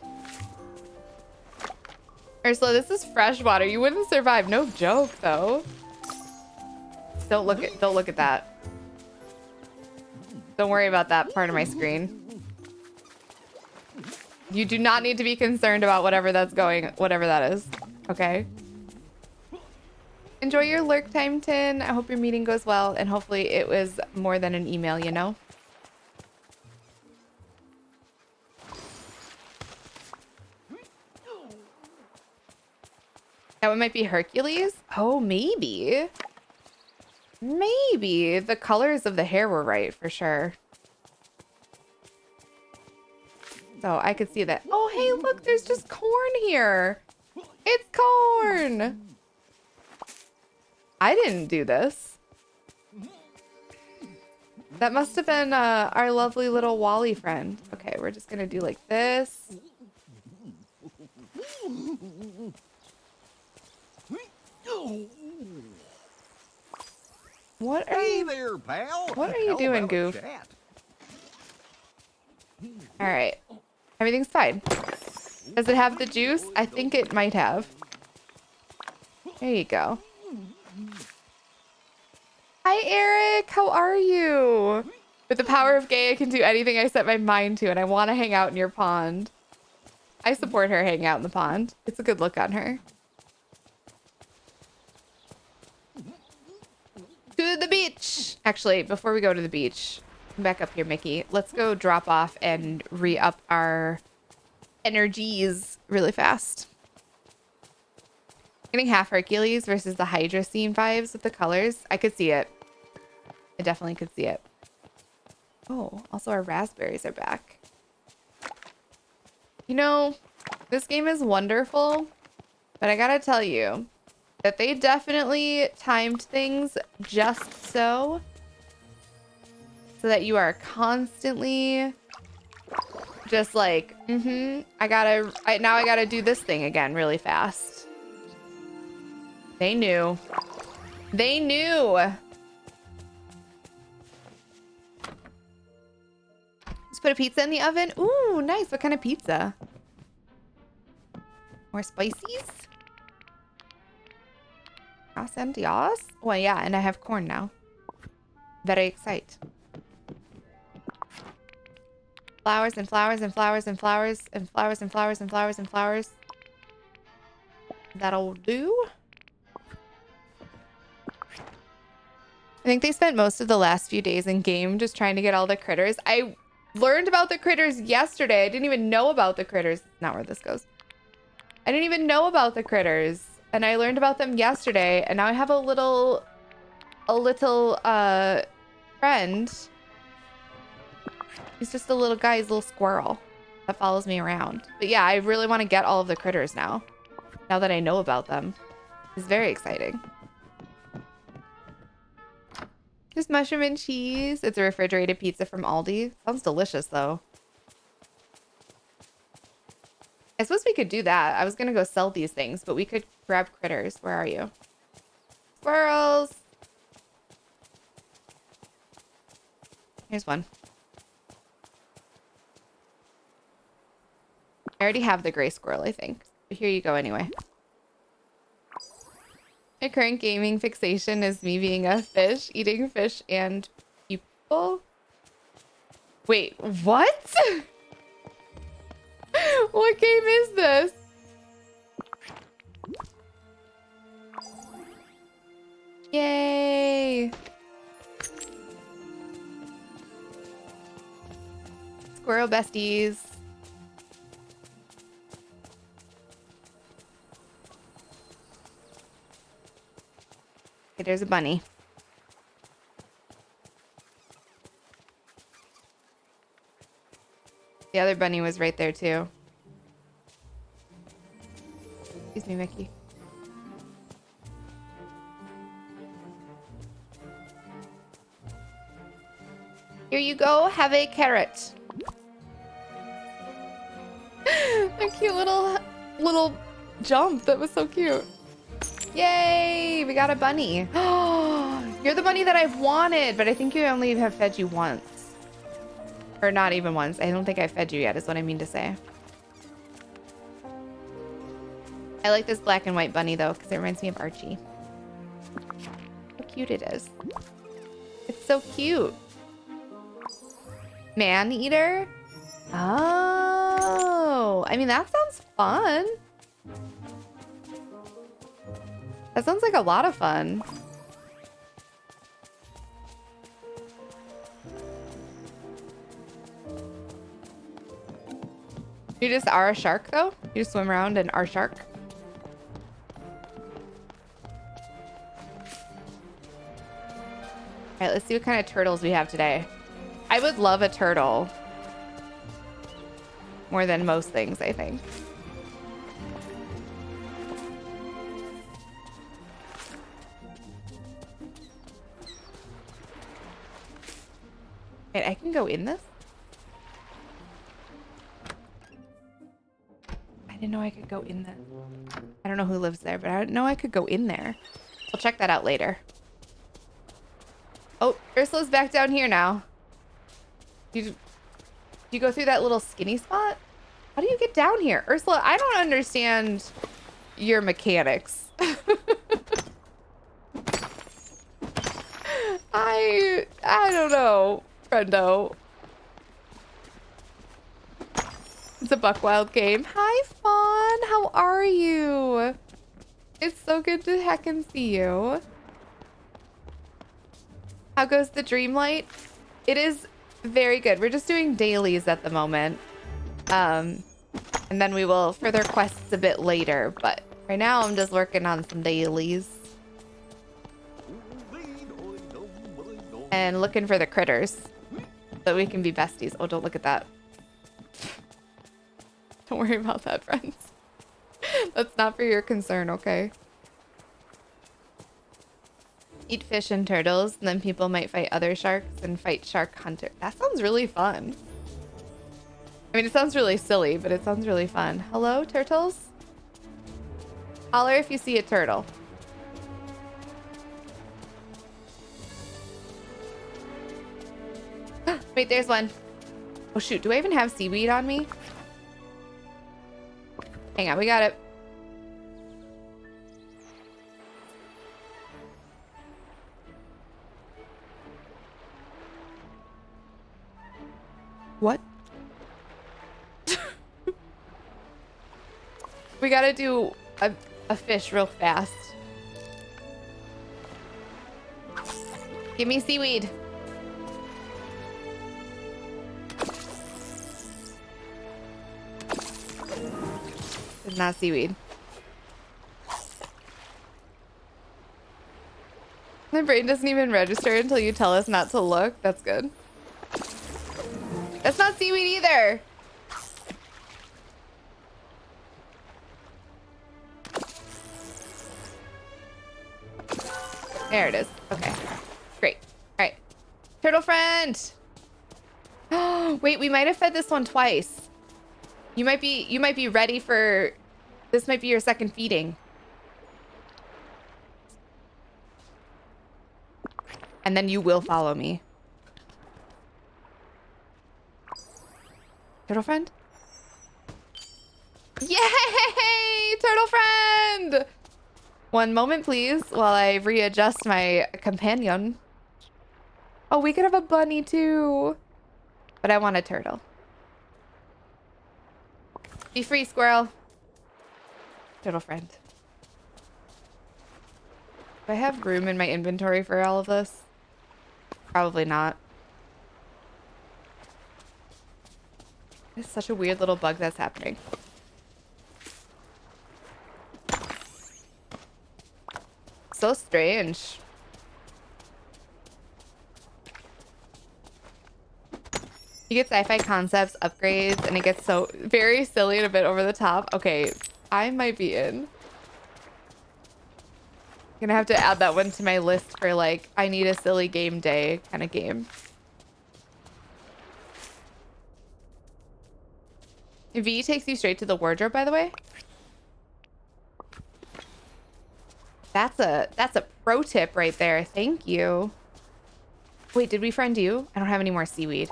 Ursula, this is fresh water. You wouldn't survive. No joke, though. Don't look at that. Don't worry about that part of my screen. You do not need to be concerned about whatever that is. Okay? Enjoy your lurk time, Tin. I hope your meeting goes well, and hopefully it was more than an email, you know? That one might be Hercules? Oh, maybe. Maybe. The colors of the hair were right, for sure. So I could see that. Oh, hey, look, there's just corn here. It's corn. I didn't do this. That must have been our lovely little Wally friend. Okay, we're just going to do like this. What are you... Hey there, pal. What are you doing, Goof? All right. Everything's fine. Does it have the juice? I think it might have. There you go. Hi, Eric. How are you? With the power of gay, I can do anything I set my mind to, and I want to hang out in your pond. I support her hanging out in the pond. It's a good look on her. To the beach. Actually, before we go to the beach, come back up here, Mickey. Let's go drop off and re-up our energies really fast. Getting half Hercules versus the Hydra scene vibes with the colors. I could see it. I definitely could see it. Oh, also our raspberries are back. You know, this game is wonderful, but I gotta tell you that they definitely timed things just so that you are constantly just like, now I gotta do this thing again really fast. They knew. They knew. Let's put a pizza in the oven. Ooh, nice. What kind of pizza? More spices? Yes and yes. Well, yeah, and I have corn now. Very excited. Flowers and flowers and flowers and flowers and flowers and flowers and flowers and flowers. That'll do. I think they spent most of the last few days in game just trying to get all the critters. I learned about the critters yesterday. I didn't even know about the critters. Not where this goes. I didn't even know about the critters. And I learned about them yesterday. And now I have a little friend. He's just a little guy. He's a little squirrel that follows me around. But yeah, I really want to get all of the critters now. Now that I know about them. It's very exciting. Just mushroom and cheese. It's a refrigerated pizza from Aldi. Sounds delicious, though. I suppose we could do that. I was going to go sell these things, but we could grab critters. Where are you? Squirrels! Here's one. I already have the gray squirrel, I think. But here you go anyway. My current gaming fixation is me being a fish, eating fish and people. Wait, what? What game is this? Yay! Squirrel besties. Okay, there's a bunny. The other bunny was right there too. Excuse me, Mickey. Here you go, have a carrot. A cute little jump. That was so cute. Yay! We got a bunny. You're the bunny that I've wanted, but I think you only have fed you once. Or not even once. I don't think I fed you yet, is what I mean to say. I like this black and white bunny, though, because it reminds me of Archie. How cute it is. It's so cute. Man-eater? Oh. I mean, that sounds fun. That sounds like a lot of fun. You just are a shark, though? You just swim around and are shark? Alright, let's see what kind of turtles we have today. I would love a turtle. More than most things, I think. Wait, I can go in this? I didn't know I could go in this. I don't know who lives there, but I didn't know I could go in there. I'll check that out later. Oh, Ursula's back down here now. You go through that little skinny spot? How do you get down here? Ursula, I don't understand your mechanics. I don't know, friendo. It's a Buckwild game. Hi, Fawn. How are you? It's so good to heckin' see you. How goes the Dreamlight? It is very good. We're just doing dailies at the moment. And then we will further quests a bit later, but Right now, I'm just working on some dailies and looking for the critters so we can be besties. Oh, don't look at that. Don't worry about that, friends. That's not for your concern, okay? Eat fish and turtles, and then people might fight other sharks and fight shark hunter. That sounds really fun. I mean, it sounds really silly, but it sounds really fun. Hello, turtles? Holler if you see a turtle. Wait, there's one. Oh, shoot. Do I even have seaweed on me? Hang on, we got it. What? We gotta do a fish real fast. Give me seaweed. It's not seaweed. My brain doesn't even register until you tell us not to look. That's good. That's not seaweed either. There it is. Okay. Great. All right. Turtle friend. Oh, wait, we might have fed this one twice. You might be ready for this might be your second feeding. And then you will follow me. Turtle friend? Yay! Turtle friend! One moment, please, while I readjust my companion. Oh, we could have a bunny too. But I want a turtle. Be free, squirrel. Turtle friend. Do I have room in my inventory for all of this? Probably not. It's such a weird little bug that's happening. So strange. You get sci-fi concepts, upgrades, and it gets so very silly and a bit over the top. Okay, I might be in. Gonna have to add that one to my list for like, I need a silly game day kind of game. V takes you straight to the wardrobe, by the way. That's a pro tip right there. Thank you. Wait, did we friend you? I don't have any more seaweed.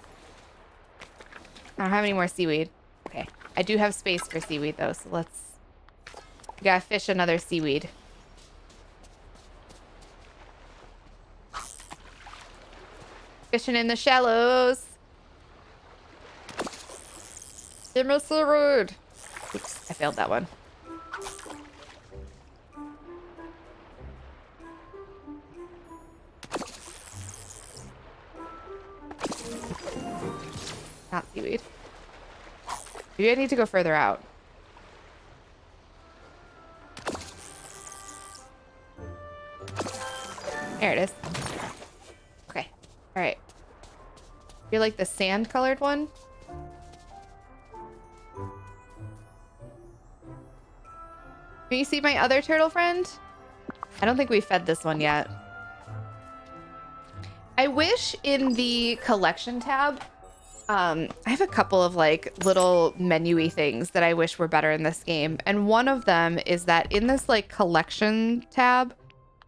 I don't have any more seaweed. Okay. I do have space for seaweed though, so let's... We gotta fish another seaweed. Fishing in the shallows. Give me seaweed. Oops, I failed that one. Not seaweed. Maybe I need to go further out. There it is. Okay. All right. You're like the sand colored one? Can you see my other turtle friend? I don't think we fed this one yet. I wish in the collection tab, I have a couple of like little menu-y things that I wish were better in this game. And one of them is that in this like collection tab,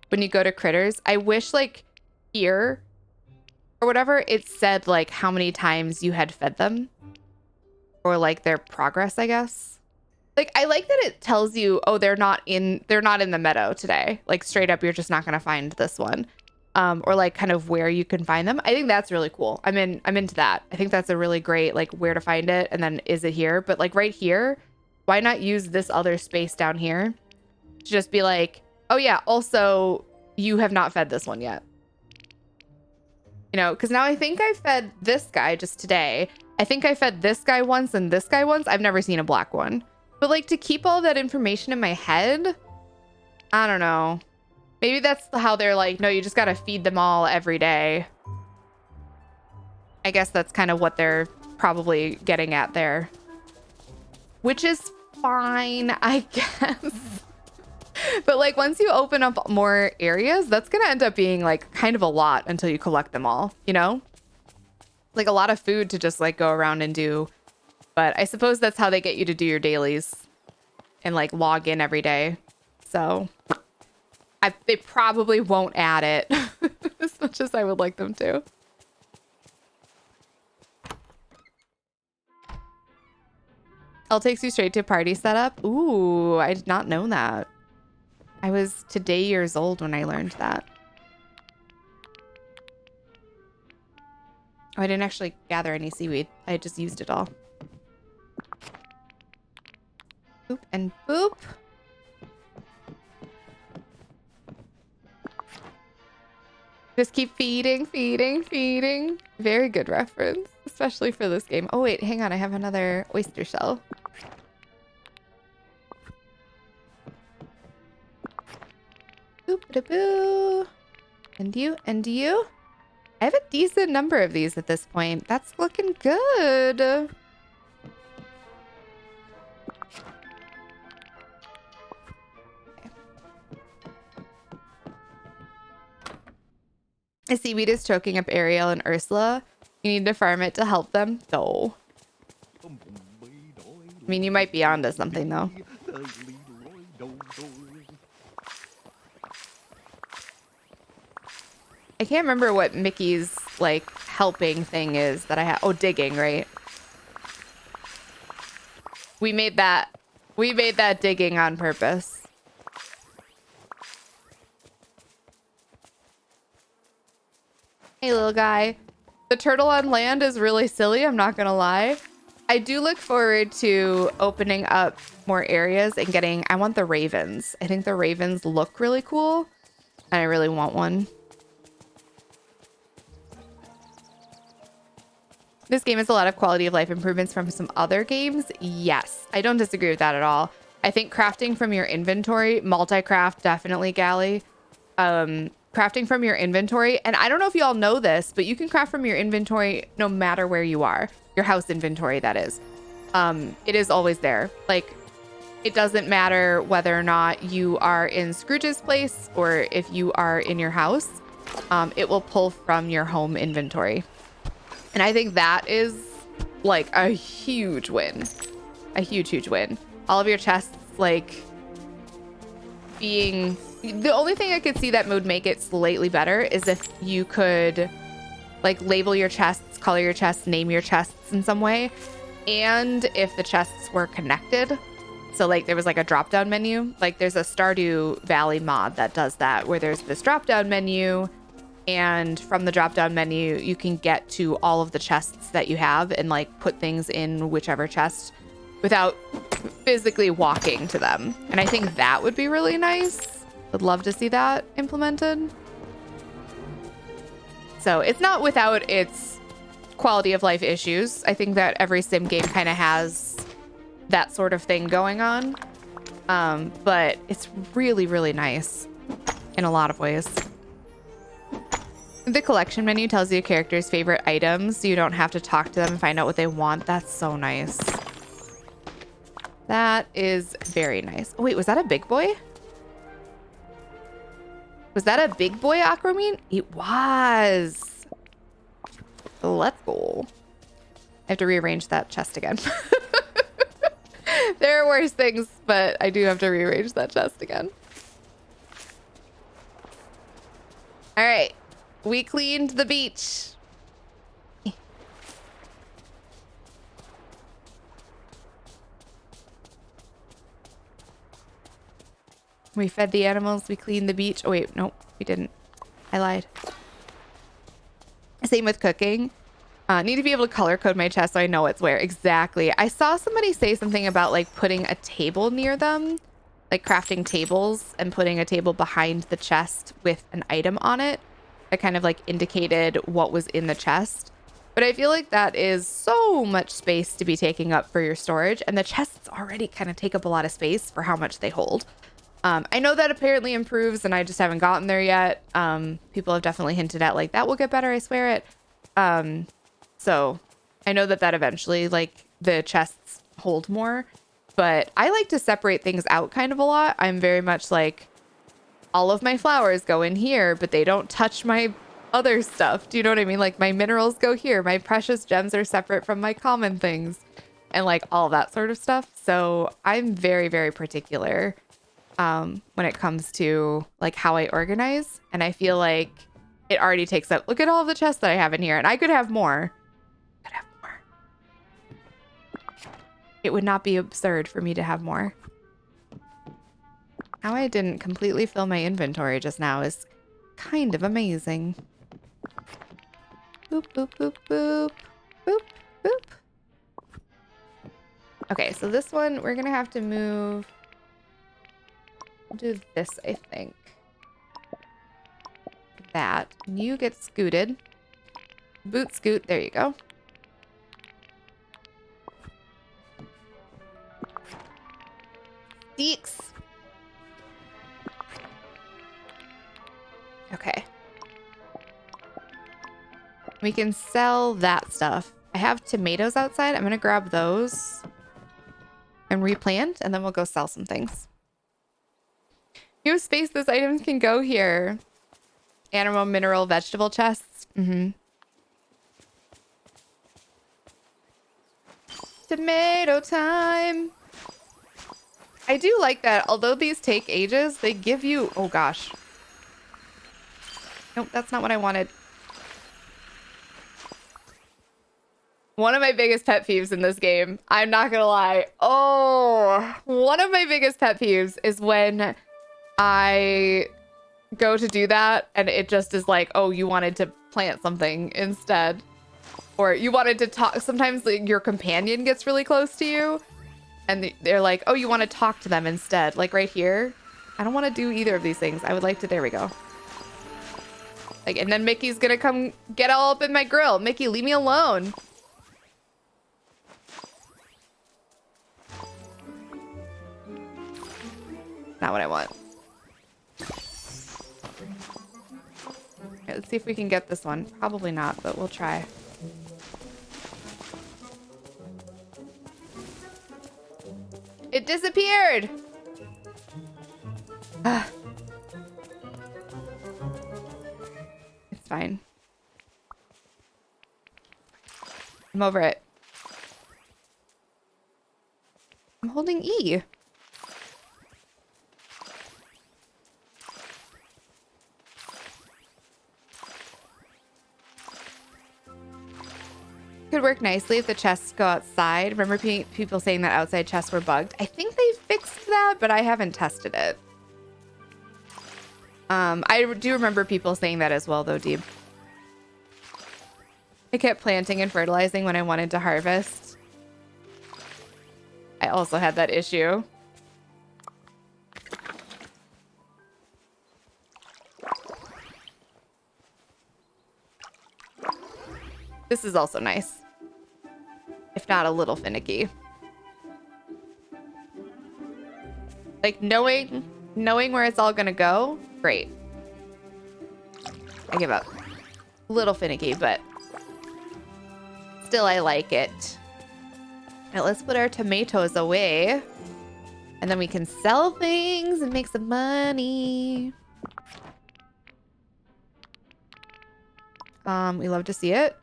when you go to critters, I wish like here or whatever, it said like how many times you had fed them or like their progress, I guess. Like, I like that it tells you, oh, they're not in the meadow today. Like straight up, you're just not going to find this one. Or like kind of where you can find them. I think that's really cool. I'm into that. I think that's a really great, like where to find it. And then is it here? But like right here, why not use this other space down here to just be like, oh yeah, also you have not fed this one yet. You know, because now I think I fed this guy just today. I think I fed this guy once and this guy once. I've never seen a black one. But like to keep all that information in my head, I don't know. Maybe that's how they're like, no, you just got to feed them all every day. I guess that's kind of what they're probably getting at there. Which is fine, I guess. But like once you open up more areas, that's going to end up being like kind of a lot until you collect them all, you know? Like a lot of food to just like go around and do. But I suppose that's how they get you to do your dailies and like log in every day. So they probably won't add it as much as I would like them to. L takes you straight to party setup. Ooh, I did not know that. I was today years old when I learned that. Oh, I didn't actually gather any seaweed. I just used it all. Boop and boop. Just keep feeding, feeding, feeding. Very good reference, especially for this game. Oh, wait, hang on. I have another oyster shell. Boop-a-da-boo. And you, and you. I have a decent number of these at this point. That's looking good. A seaweed is choking up Ariel and Ursula. You need to farm it to help them? No. I mean, you might be onto something, though. I can't remember what Mickey's, like, helping thing is that I have. Oh, digging, right? We made that digging on purpose. Hey, little guy. The turtle on land is really silly, I'm not gonna lie. I do look forward to opening up more areas and getting... I want the ravens. I think the ravens look really cool, and I really want one. This game has a lot of quality of life improvements from some other games. Yes, I don't disagree with that at all. I think crafting from your inventory, multi-craft, definitely, Gally. Crafting from your inventory, and I don't know if you all know this, but you can craft from your inventory no matter where you are. Your house inventory, that is. It is always there. Like, it doesn't matter whether or not you are in Scrooge's place or if you are in your house. It will pull from your home inventory. And I think that is like a huge win. A huge, huge win. All of your chests, like, being... The only thing I could see that would make it slightly better is if you could, like, label your chests, color your chests, name your chests in some way. And if the chests were connected. So, like, there was, like, a drop-down menu. Like, there's a Stardew Valley mod that does that, where there's this drop-down menu. And from the drop-down menu, you can get to all of the chests that you have and, like, put things in whichever chest without physically walking to them. And I think that would be really nice. Would love to see that implemented. So it's not without its quality of life issues. I think that every sim game kind of has that sort of thing going on. But it's really, really nice in a lot of ways. The collection menu tells you a character's favorite items, so you don't have to talk to them and find out what they want. That's so nice. That is very nice. Oh, wait, was that a big boy? Was that a big boy Aquamine? It was. Let's go. I have to rearrange that chest again. There are worse things, but I do have to rearrange that chest again. All right. We cleaned the beach. We fed the animals. We cleaned the beach. Oh, wait. Nope. We didn't. I lied. Same with cooking. Need to be able to color code my chest so I know it's where. Exactly. I saw somebody say something about, like, putting a table near them. Like, crafting tables and putting a table behind the chest with an item on it. That kind of, like, indicated what was in the chest. But I feel like that is so much space to be taking up for your storage. And the chests already kind of take up a lot of space for how much they hold. I know that apparently improves and I just haven't gotten there yet. People have definitely hinted at like, that will get better, I swear it. So I know that eventually like the chests hold more. But I like to separate things out kind of a lot. I'm very much like, all of my flowers go in here, but they don't touch my other stuff. Do you know what I mean? Like my minerals go here. My precious gems are separate from my common things and like all that sort of stuff. So I'm very, very particular when it comes to like how I organize. And I feel like it already takes up, look at all of the chests that I have in here and I could have more. It would not be absurd for me to have more. How I didn't completely fill my inventory just now is kind of amazing. Boop, boop, boop, boop. Boop, boop. Okay, so this one, we're going to have to move. We'll do this, I think. That. And you get scooted. Boot scoot. There you go. Deeks. Okay. We can sell that stuff. I have tomatoes outside. I'm going to grab those and replant, and then we'll go sell some things. You have space. Those items can go here. Animal, mineral, vegetable chests. Tomato time. I do like that. Although these take ages, they give you... Oh, gosh. Nope, that's not what I wanted. One of my biggest pet peeves in this game, I'm not gonna lie. Oh, one of my biggest pet peeves is when I go to do that and it just is like, oh, you wanted to plant something instead. Or you wanted to talk. Sometimes like, your companion gets really close to you and they're like, oh, you want to talk to them instead. Like right here. I don't want to do either of these things. I would like to, there we go. Like, and then Mickey's gonna come get all up in my grill. Mickey, leave me alone. Not what I want. Okay, let's see if we can get this one. Probably not, but we'll try. It disappeared! It's fine. I'm over it. I'm holding E. Could work nicely if the chests go outside. Remember people saying that outside chests were bugged? I think they fixed that, but I haven't tested it. I do remember people saying that as well, though, Deeb. I kept planting and fertilizing when I wanted to harvest. I also had that issue. This is also nice. If not a little finicky. Like knowing where it's all gonna go, great. I give up. A little finicky, but still I like it. Now let's put our tomatoes away. And then we can sell things and make some money. We love to see it.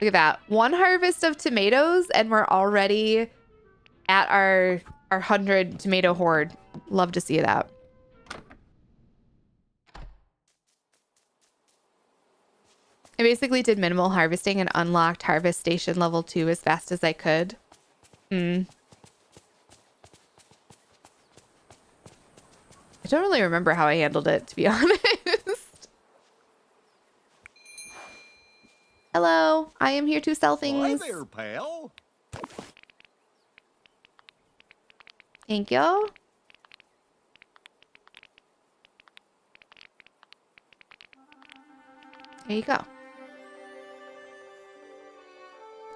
Look at that. One harvest of tomatoes and we're already at our 100 tomato hoard. Love to see that. I basically did minimal harvesting and unlocked harvest station level 2 as fast as I could. I don't really remember how I handled it, to be honest. Hello, I am here to sell things. Hi there, pal. Thank you. There you go.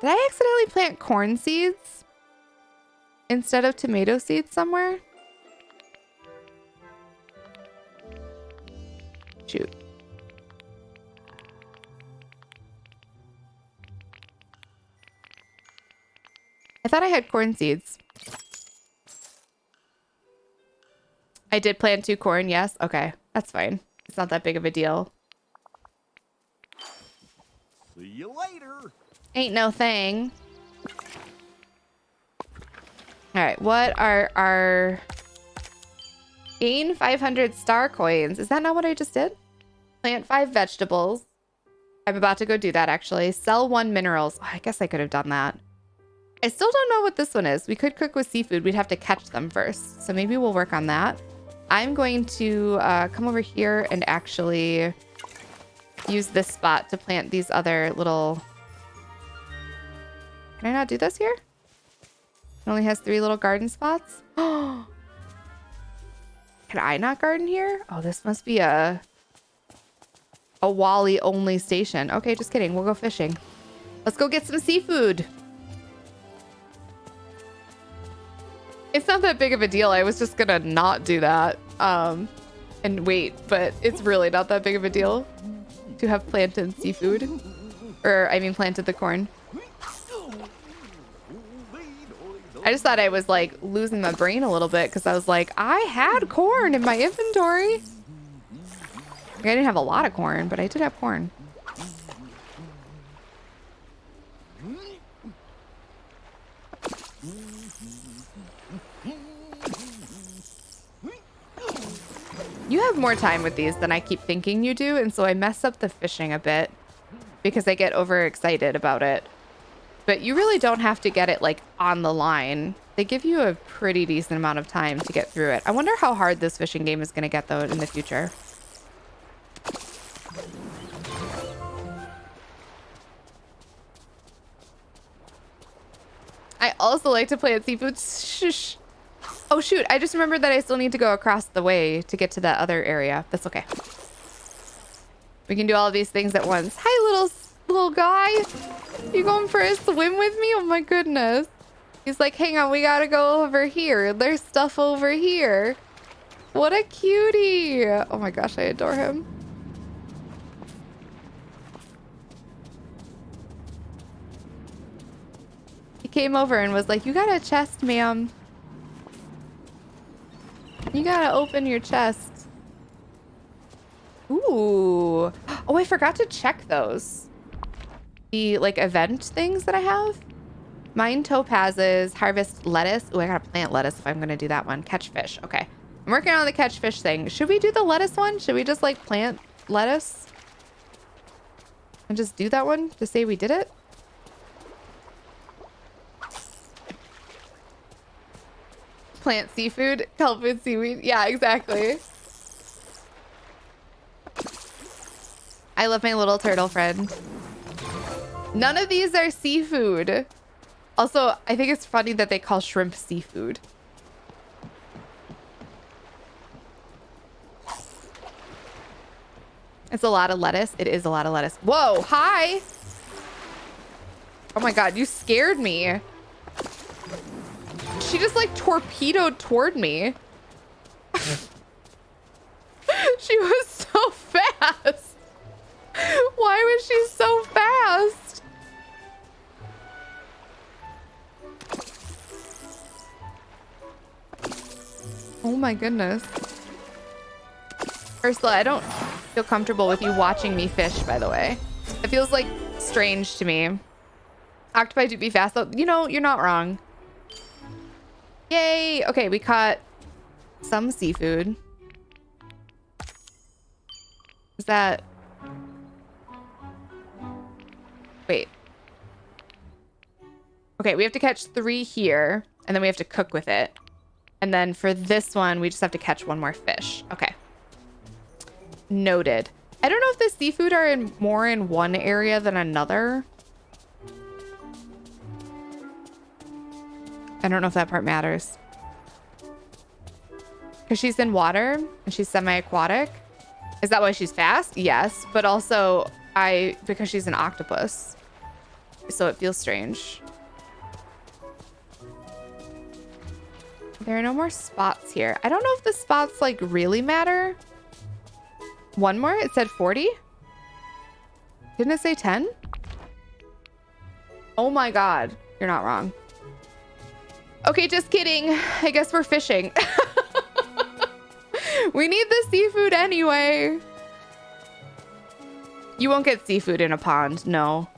Did I accidentally plant corn seeds instead of tomato seeds somewhere? Shoot. I thought I had corn seeds. I did plant 2 corn, yes. Okay, that's fine. It's not that big of a deal. See you later. Ain't no thing. All right, what are our... Gain 500 star coins. Is that not what I just did? Plant 5 vegetables. I'm about to go do that, actually. Sell 1 minerals. Oh, I guess I could have done that. I still don't know what this one is. We could cook with seafood. We'd have to catch them first. So maybe we'll work on that. I'm going to come over here and actually use this spot to plant these other little... Can I not do this here? It only has 3 little garden spots. Oh, can I not garden here? Oh, this must be a Wally only station. Okay, just kidding. We'll go fishing. Let's go get some seafood. It's not that big of a deal. I was just gonna not do that and wait, but it's really not that big of a deal to have planted seafood. Or, I mean, planted the corn. I just thought I was like losing my brain a little bit because I was like, I had corn in my inventory. I didn't have a lot of corn, but I did have corn. You have more time with these than I keep thinking you do, and so I mess up the fishing a bit because I get overexcited about it. But you really don't have to get it like on the line. They give you a pretty decent amount of time to get through it. I wonder how hard this fishing game is going to get though in the future. I also like to plant seafood. Shh. Oh shoot, I just remembered that I still need to go across the way to get to that other area. That's okay. We can do all of these things at once. Hi, little guy. You going for a swim with me? Oh my goodness. He's like, hang on, we gotta go over here. There's stuff over here. What a cutie. Oh my gosh, I adore him. He came over and was like, you got a chest, ma'am. You gotta open your chest. Ooh. Oh, I forgot to check those. The like event things that I have. Mine topazes, harvest lettuce. Oh, I gotta plant lettuce if I'm gonna do that one. Catch fish. Okay. I'm working on the catch fish thing. Should we do the lettuce one? Should we just like plant lettuce? And just do that one to say we did it? Plant seafood, help with seaweed. Yeah, exactly. I love my little turtle friend. None of these are seafood. Also, I think it's funny that they call shrimp seafood. It's a lot of lettuce. It is a lot of lettuce. Whoa, hi. Oh my God, you scared me. She just like torpedoed toward me. She was so fast. Why was she so fast? Oh my goodness. Ursula, I don't feel comfortable with you watching me fish, by the way. It feels like strange to me. Octopi do be fast though. You know, you're not wrong. Yay! Okay, we caught some seafood. Is that... Wait. Okay, we have to catch 3 here, and then we have to cook with it. And then for this one, we just have to catch 1 more fish. Okay. Noted. I don't know if the seafood are more in one area than another. I don't know if that part matters. Because she's in water and she's semi-aquatic. Is that why she's fast? Yes, but also because she's an octopus. so it feels strange. There are no more spots here. I don't know if the spots like really matter. One more? It said 40? Didn't it say 10? Oh my god. You're not wrong. Okay, just kidding. I guess we're fishing. We need the seafood anyway. You won't get seafood in a pond, no.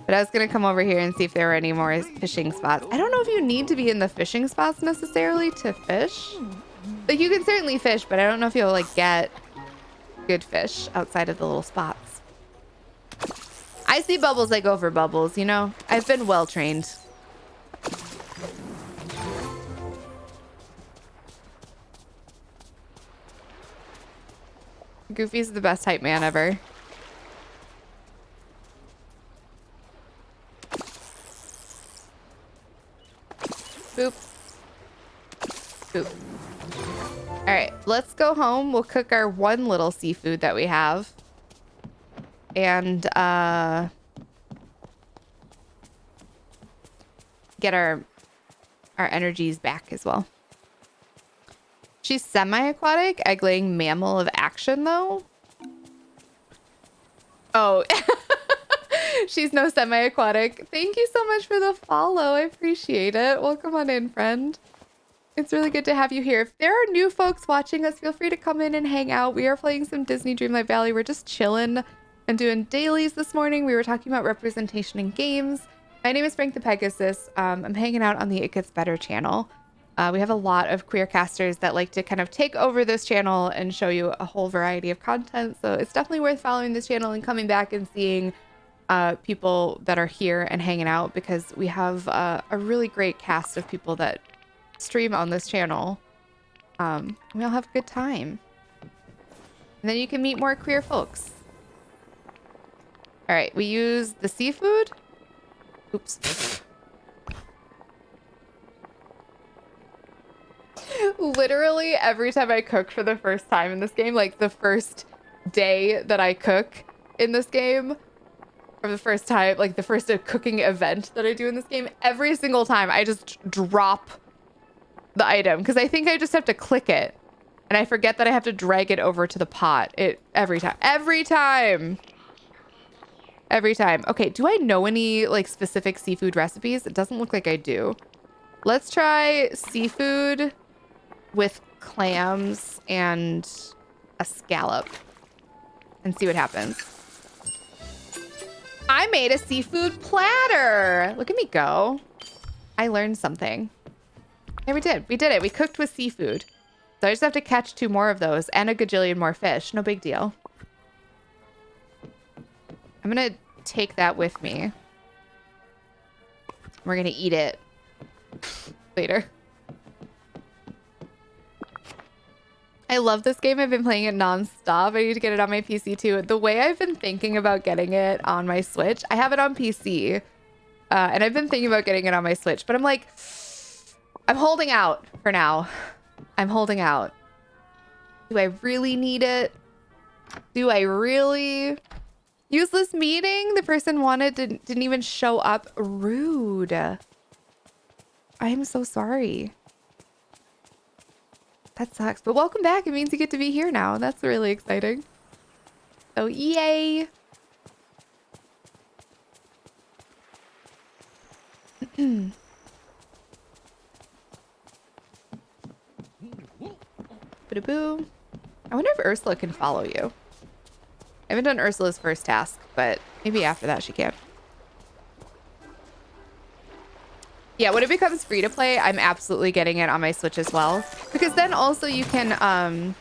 But I was gonna come over here and see if there were any more fishing spots. I don't know if you need to be in the fishing spots necessarily to fish. Like, you can certainly fish, but I don't know if you'll like get good fish outside of the little spots. I see bubbles, I go for bubbles, you know? I've been well trained. Goofy's the best hype man ever. Boop. Boop. All right, let's go home. We'll cook our one little seafood that we have. And get our energies back as well. She's semi-aquatic, egg-laying mammal of action, though. Oh, she's no semi-aquatic. Thank you so much for the follow. I appreciate it. Welcome on in, friend. It's really good to have you here. If there are new folks watching us, feel free to come in and hang out. We are playing some Disney Dreamlight Valley. We're just chilling and doing dailies this morning. We were talking about representation in games. My name is Frank the Pegasus. I'm hanging out on the It Gets Better channel. We have a lot of queer casters that like to kind of take over this channel and show you a whole variety of content. So it's definitely worth following this channel and coming back and seeing people that are here and hanging out, because we have a really great cast of people that stream on this channel. We all have a good time. And then you can meet more queer folks. All right, we use the seafood. Oops. Literally every time I cook for the first time in this game, like the first day that I cook in this game, or the first time, like the first cooking event that I do in this game, every single time I just drop the item because I think I just have to click it and I forget that I have to drag it over to the pot. Every time. Okay, do I know any like specific seafood recipes? It doesn't look like I do. Let's try seafood with clams and a scallop and see what happens. I made a seafood platter. Look at me go. I learned something. Yeah, we did it. We cooked with seafood. So I just have to catch 2 more of those and a gajillion more fish. No big deal. I'm gonna take that with me. We're gonna eat it later. I love this game. I've been playing it nonstop. I need to get it on my PC too. The way I've been thinking about getting it on my Switch, I have it on PC, and I've been thinking about getting it on my Switch, but I'm like, I'm holding out for now. I'm holding out. Do I really need it? Do I really? Useless meeting? The person wanted didn't even show up. Rude. I'm so sorry. That sucks. But welcome back. It means you get to be here now. That's really exciting. So yay. Ba-da-boo. I wonder if Ursula can follow you. I haven't done Ursula's first task, but maybe after that she can. Yeah, when it becomes free to play, I'm absolutely getting it on my Switch as well. Because then also you can,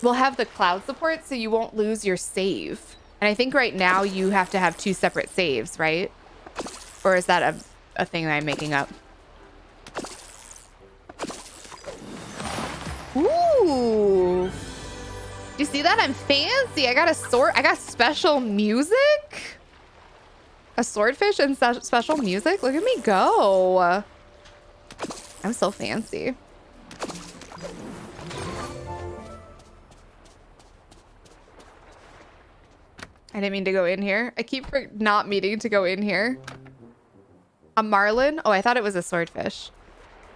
we'll have the cloud support so you won't lose your save. And I think right now you have to have 2 separate saves, right? Or is that a thing that I'm making up? Ooh. You see that? I'm fancy. I got a sword. I got special music. A swordfish and special music? Look at me go. I'm so fancy. I didn't mean to go in here. I keep not meaning to go in here. A marlin? Oh, I thought it was a swordfish.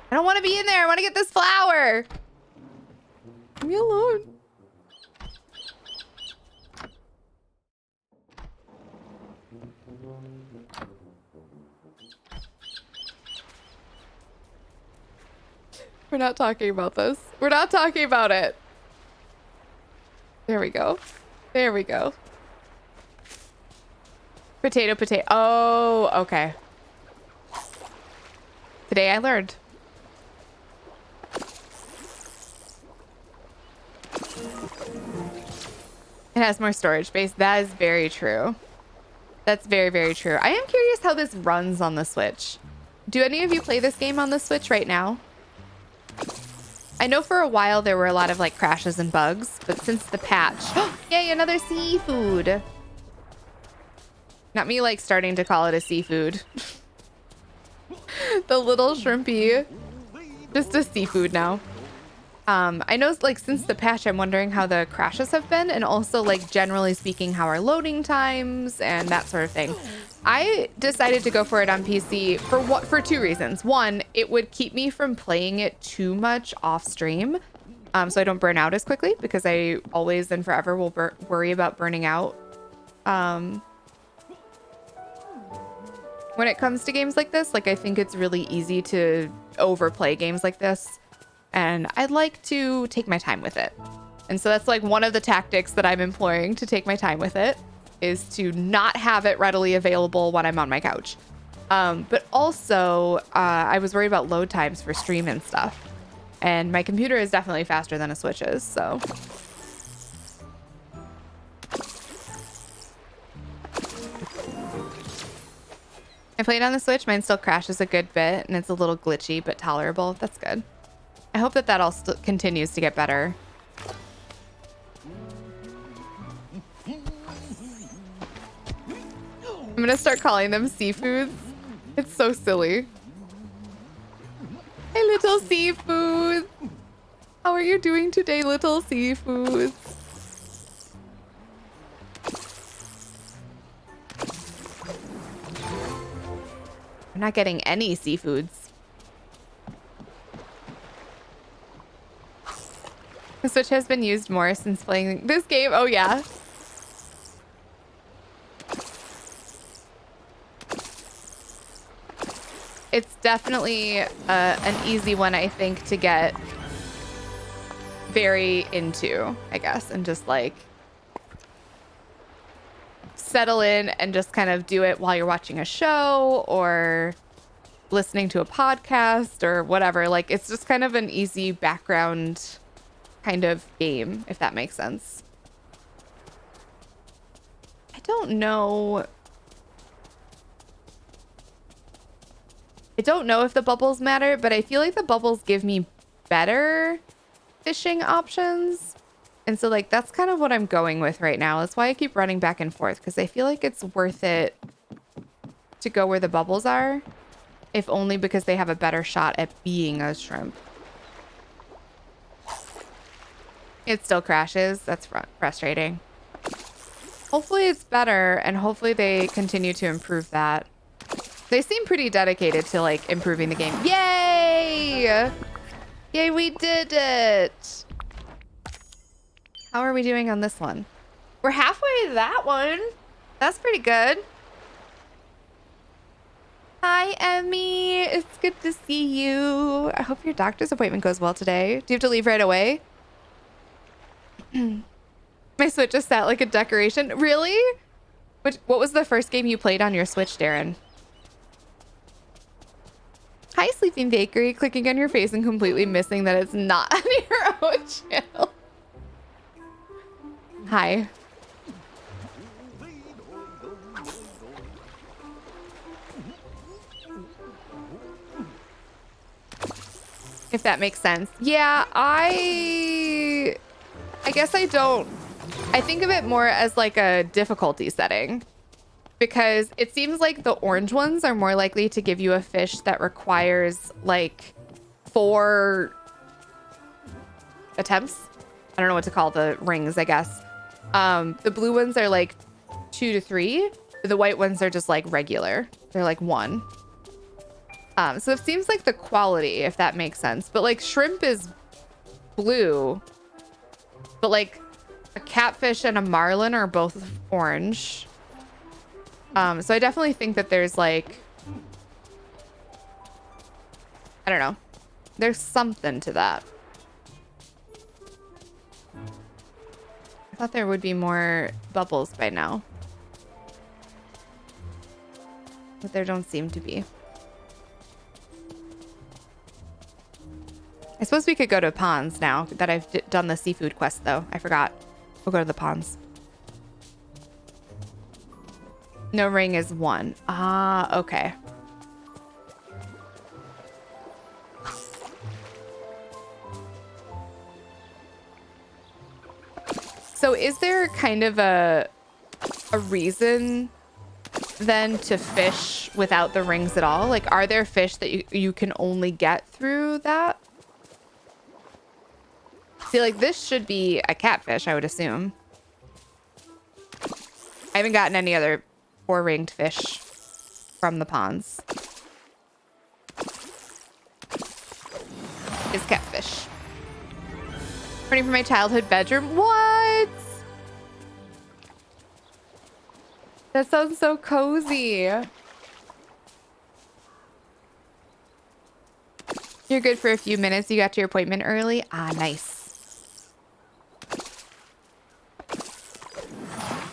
I don't want to be in there. I want to get this flower. Leave me alone. We're not talking about this. We're not talking about it. There we go. There we go. Potato, potato. Oh, okay. Today I learned. It has more storage space. That is very true. That's very, very true. I am curious how this runs on the Switch. Do any of you play this game on the Switch right now? I know for a while there were a lot of like crashes and bugs, but since the patch, yay, another seafood. Not me like starting to call it a seafood. The little shrimpy, just a seafood now. I know like since the patch, I'm wondering how the crashes have been, and also like generally speaking, how are loading times and that sort of thing. I decided to go for it on PC for two reasons. One, it would keep me from playing it too much off stream, so I don't burn out as quickly, because I always and forever will worry about burning out when it comes to games like this. Like, I think it's really easy to overplay games like this, and I'd like to take my time with it. And so that's like one of the tactics that I'm employing to take my time with it, is to not have it readily available when I'm on my couch. But also, I was worried about load times for stream and stuff. And my computer is definitely faster than a Switch is, so. I played on the Switch. Mine still crashes a good bit, and it's a little glitchy, but tolerable. That's good. I hope that all continues to get better. I'm gonna start calling them seafoods. It's so silly. Hey, little seafood. How are you doing today, little seafoods? I'm not getting any seafoods. The Switch has been used more since playing this game. Oh, yeah. It's definitely an easy one, I think, to get very into, I guess, and just like settle in and just kind of do it while you're watching a show or listening to a podcast or whatever. Like, it's just kind of an easy background kind of game, if that makes sense. I don't know. I don't know if the bubbles matter, but I feel like the bubbles give me better fishing options. And so like that's kind of what I'm going with right now. That's why I keep running back and forth, because I feel like it's worth it to go where the bubbles are, if only because they have a better shot at being a shrimp. It still crashes. That's frustrating. Hopefully it's better, and hopefully they continue to improve that. They seem pretty dedicated to like improving the game. Yay! Yay, we did it! How are we doing on this one? We're halfway to that one. That's pretty good. Hi, Emmy. It's good to see you. I hope your doctor's appointment goes well today. Do you have to leave right away? My Switch is sat like a decoration. Really? What was the first game you played on your Switch, Darren? Hi, Sleeping Bakery. Clicking on your face and completely missing that it's not on your own channel. Hi. If that makes sense. Yeah, I guess I don't. I think of it more as like a difficulty setting, because it seems like the orange ones are more likely to give you a fish that requires like 4 attempts. I don't know what to call the rings, I guess. The blue ones are like 2 to 3. The white ones are just like regular. They're like 1. So it seems like the quality, if that makes sense. But like shrimp is blue. But like a catfish and a marlin are both orange. So I definitely think that there's like, I don't know. There's something to that. I thought there would be more bubbles by now. But there don't seem to be. I suppose we could go to ponds now that I've done the seafood quest, though. I forgot. We'll go to the ponds. No ring is 1. Ah, okay. So is there kind of a reason then to fish without the rings at all? Like, are there fish that you can only get through that? See, like, this should be a catfish, I would assume. I haven't gotten any other 4-ringed fish from the ponds. Is catfish. Running from my childhood bedroom. What? That sounds so cozy. You're good for a few minutes. You got to your appointment early. Ah, nice.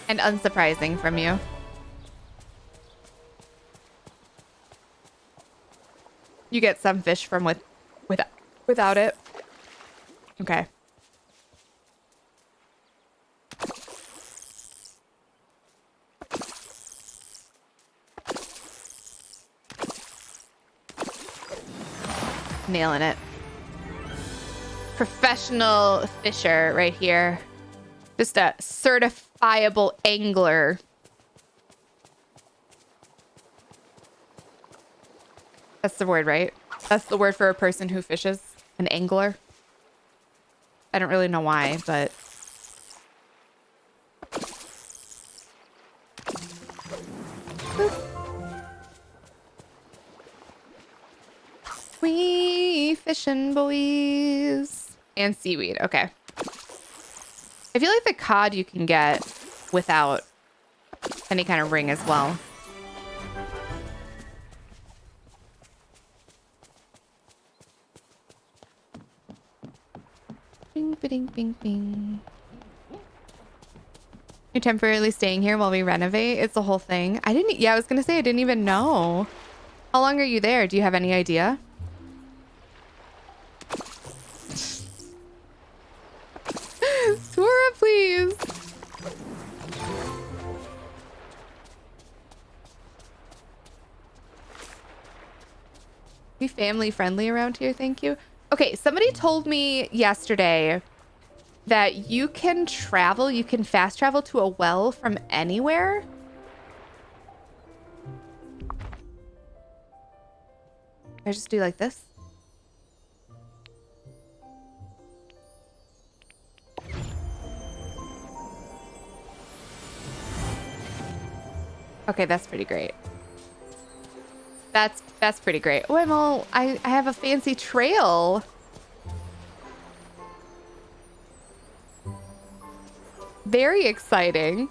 And unsurprising from you. You get some fish from without it. Okay. Nailing it. Professional fisher right here. Just a certifiable angler. That's the word, right? That's the word for a person who fishes. An angler. I don't really know why, but... We fishing, boys. And seaweed. Okay. I feel like the cod you can get without any kind of ring as well. Bing, bing, bing, bing. You're temporarily staying here while we renovate? It's the whole thing. Yeah, I was going to say, I didn't even know. How long are you there? Do you have any idea? Tora, please. Be family friendly around here, thank you. Okay, somebody told me yesterday that you can fast travel to a well from anywhere. I just do like this. Okay, that's pretty great. That's pretty great. Oh, I have a fancy trail. Very exciting.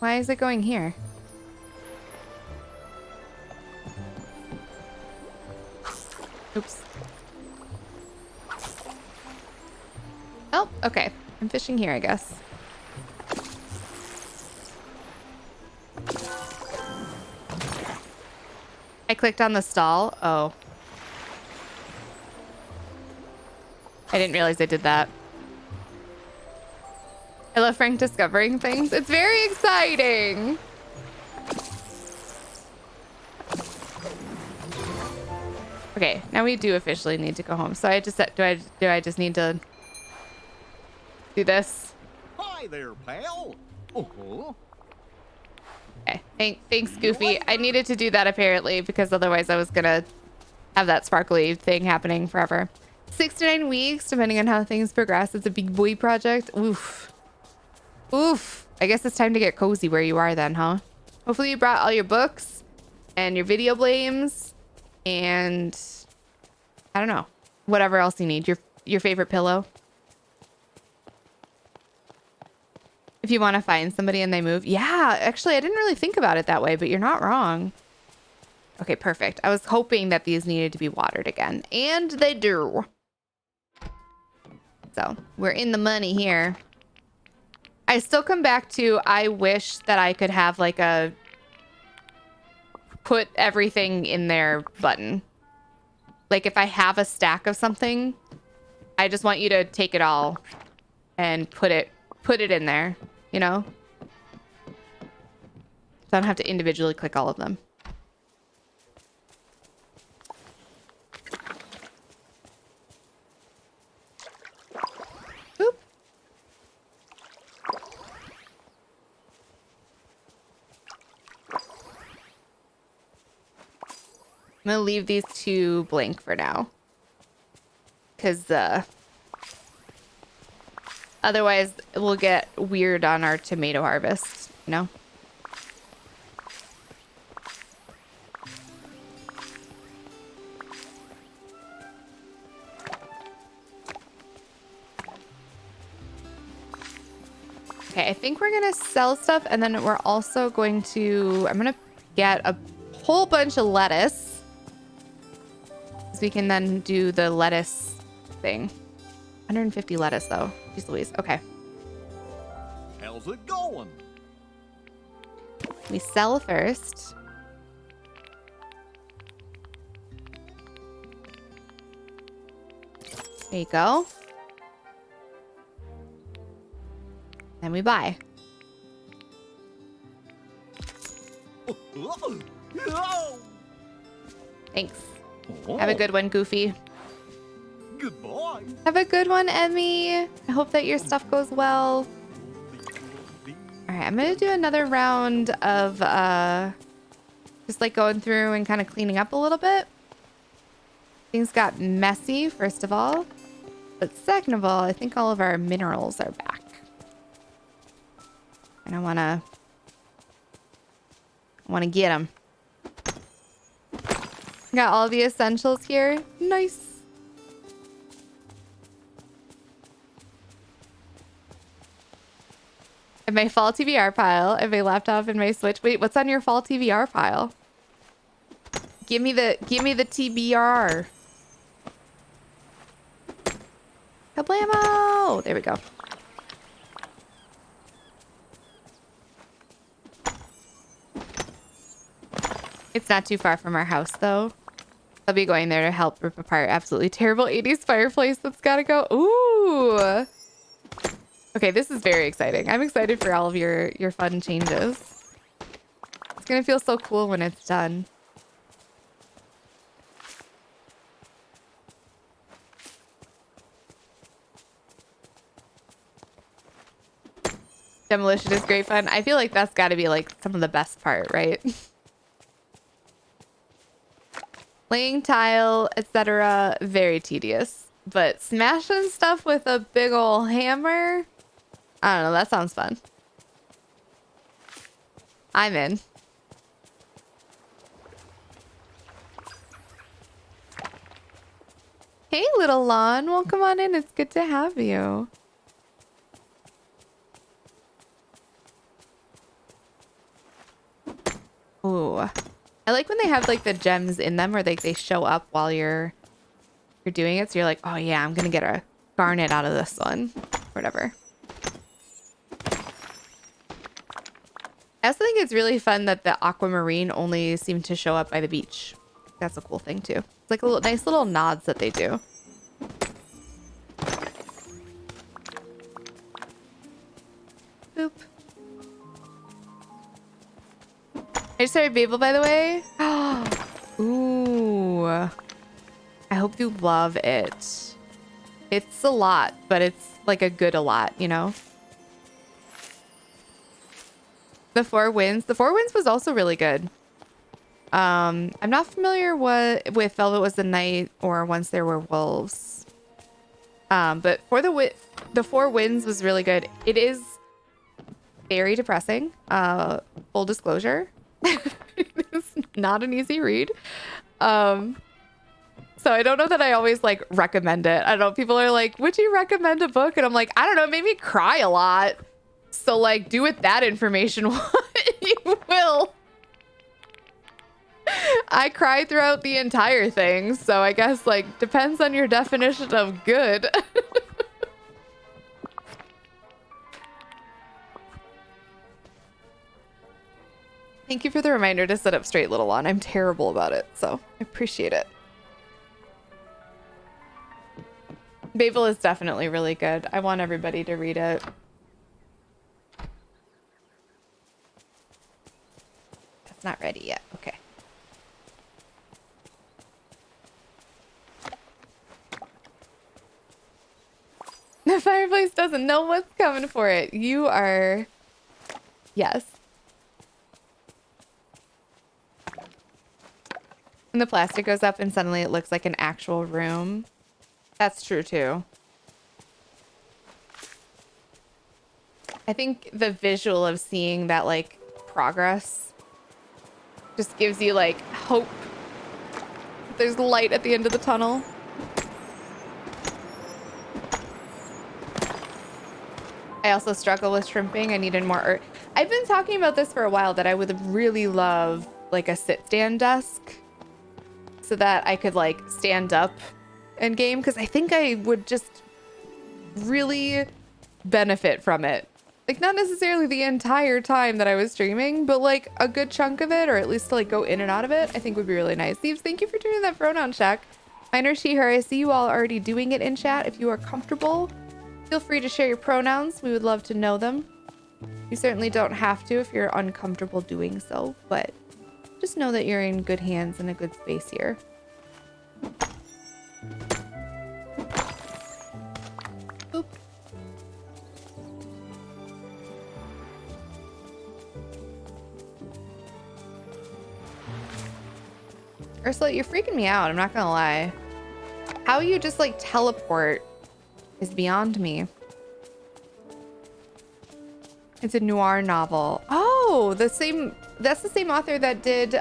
Why is it going here? Oops. Oh, okay. I'm fishing here, I guess. I clicked on the stall. Oh. I didn't realize I did that. I love Frank discovering things. It's very exciting. Okay, now we do officially need to go home. So I just do I just need to do this? Hi there, pal. Uh-huh. Okay, thanks, Goofy. I needed to do that apparently because otherwise I was gonna have that sparkly thing happening forever. 6 to 9 weeks, depending on how things progress. It's a big boy project. Oof. Oof. I guess it's time to get cozy where you are then, huh? Hopefully you brought all your books and your video blames and I don't know, whatever else you need. Your favorite pillow. If you want to find somebody and they move. Yeah, actually, I didn't really think about it that way, but you're not wrong. Okay, perfect. I was hoping that these needed to be watered again, and they do. So we're in the money here. I still come back to, I wish that I could have like a put everything in there button. Like if I have a stack of something, I just want you to take it all and put it in there, you know? So I don't have to individually click all of them. Boop. I'm gonna leave these two blank for now. Because otherwise we'll get weird on our tomato harvest, you know? Okay, I think we're gonna sell stuff and then we're also going to, I'm gonna get a whole bunch of lettuce. So we can then do the lettuce thing. 150 lettuce though. Jeez Louise. Okay. How's it going? We sell first. There you go. Then we buy. Thanks. Have a good one, Goofy. Goodbye. Have a good one, Emmy. I hope that your stuff goes well. All right, I'm gonna do another round of just like going through and kind of cleaning up a little bit. Things got messy, first of all, but second of all, I think all of our minerals are back. And I wanna get them. Got all the essentials here. Nice. And my fall TBR pile, and my laptop and my Switch. Wait, what's on your fall TBR pile? Give me the TBR. Kablamo! There we go. It's not too far from our house, though. I'll be going there to help rip apart absolutely terrible 80s fireplace that's gotta go. Ooh! Okay, this is very exciting. I'm excited for all of your fun changes. It's gonna feel so cool when it's done. Demolition is great fun. I feel like that's gotta be like some of the best part, right? Laying tile, etc. Very tedious. But smashing stuff with a big ol' hammer? I don't know, that sounds fun. I'm in. Hey, little Lon. Welcome on in. It's good to have you. Ooh. I like when they have like the gems in them or they show up while you're doing it. So you're like, oh yeah, I'm gonna get a garnet out of this one. Whatever. I also think it's really fun that the aquamarine only seem to show up by the beach. That's a cool thing too. It's like a little nice little nods that they do. Boop. I just started Babel, by the way. Ooh. I hope you love it. It's a lot, but it's like a good a lot, you know? The Four Winds. The Four Winds was also really good. I'm not familiar with Velvet Was the Night or Once There Were Wolves. But for the Four Winds was really good. It is very depressing. Full disclosure. It's not an easy read. So I don't know that I always like recommend it. I don't know. People are like, would you recommend a book? And I'm like, I don't know. It made me cry a lot. So like, do with that information what you will. I cried throughout the entire thing. So I guess like depends on your definition of good. Thank you for the reminder to sit up straight, little one. I'm terrible about it. So I appreciate it. Babel is definitely really good. I want everybody to read it. That's not ready yet. Okay. The fireplace doesn't know what's coming for it. You are... Yes. And the plastic goes up and suddenly it looks like an actual room. That's true too. I think the visual of seeing that like progress just gives you like hope. There's light at the end of the tunnel. I also struggle with shrimping. I needed more earth. I've been talking about this for a while that I would really love like a sit-stand desk so that I could like stand up in game, because I think I would just really benefit from it. Like not necessarily the entire time that I was streaming, but like a good chunk of it, or at least to like go in and out of it, I think would be really nice. Thieves, thank you for doing that pronoun check. Mine are she, her. I see you all already doing it in chat. If you are comfortable, feel free to share your pronouns. We would love to know them. You certainly don't have to if you're uncomfortable doing so, but just know that you're in good hands and a good space here. Boop. Ursula, you're freaking me out. I'm not gonna lie. How you just like teleport is beyond me. It's a noir novel. Oh, that's the same author that did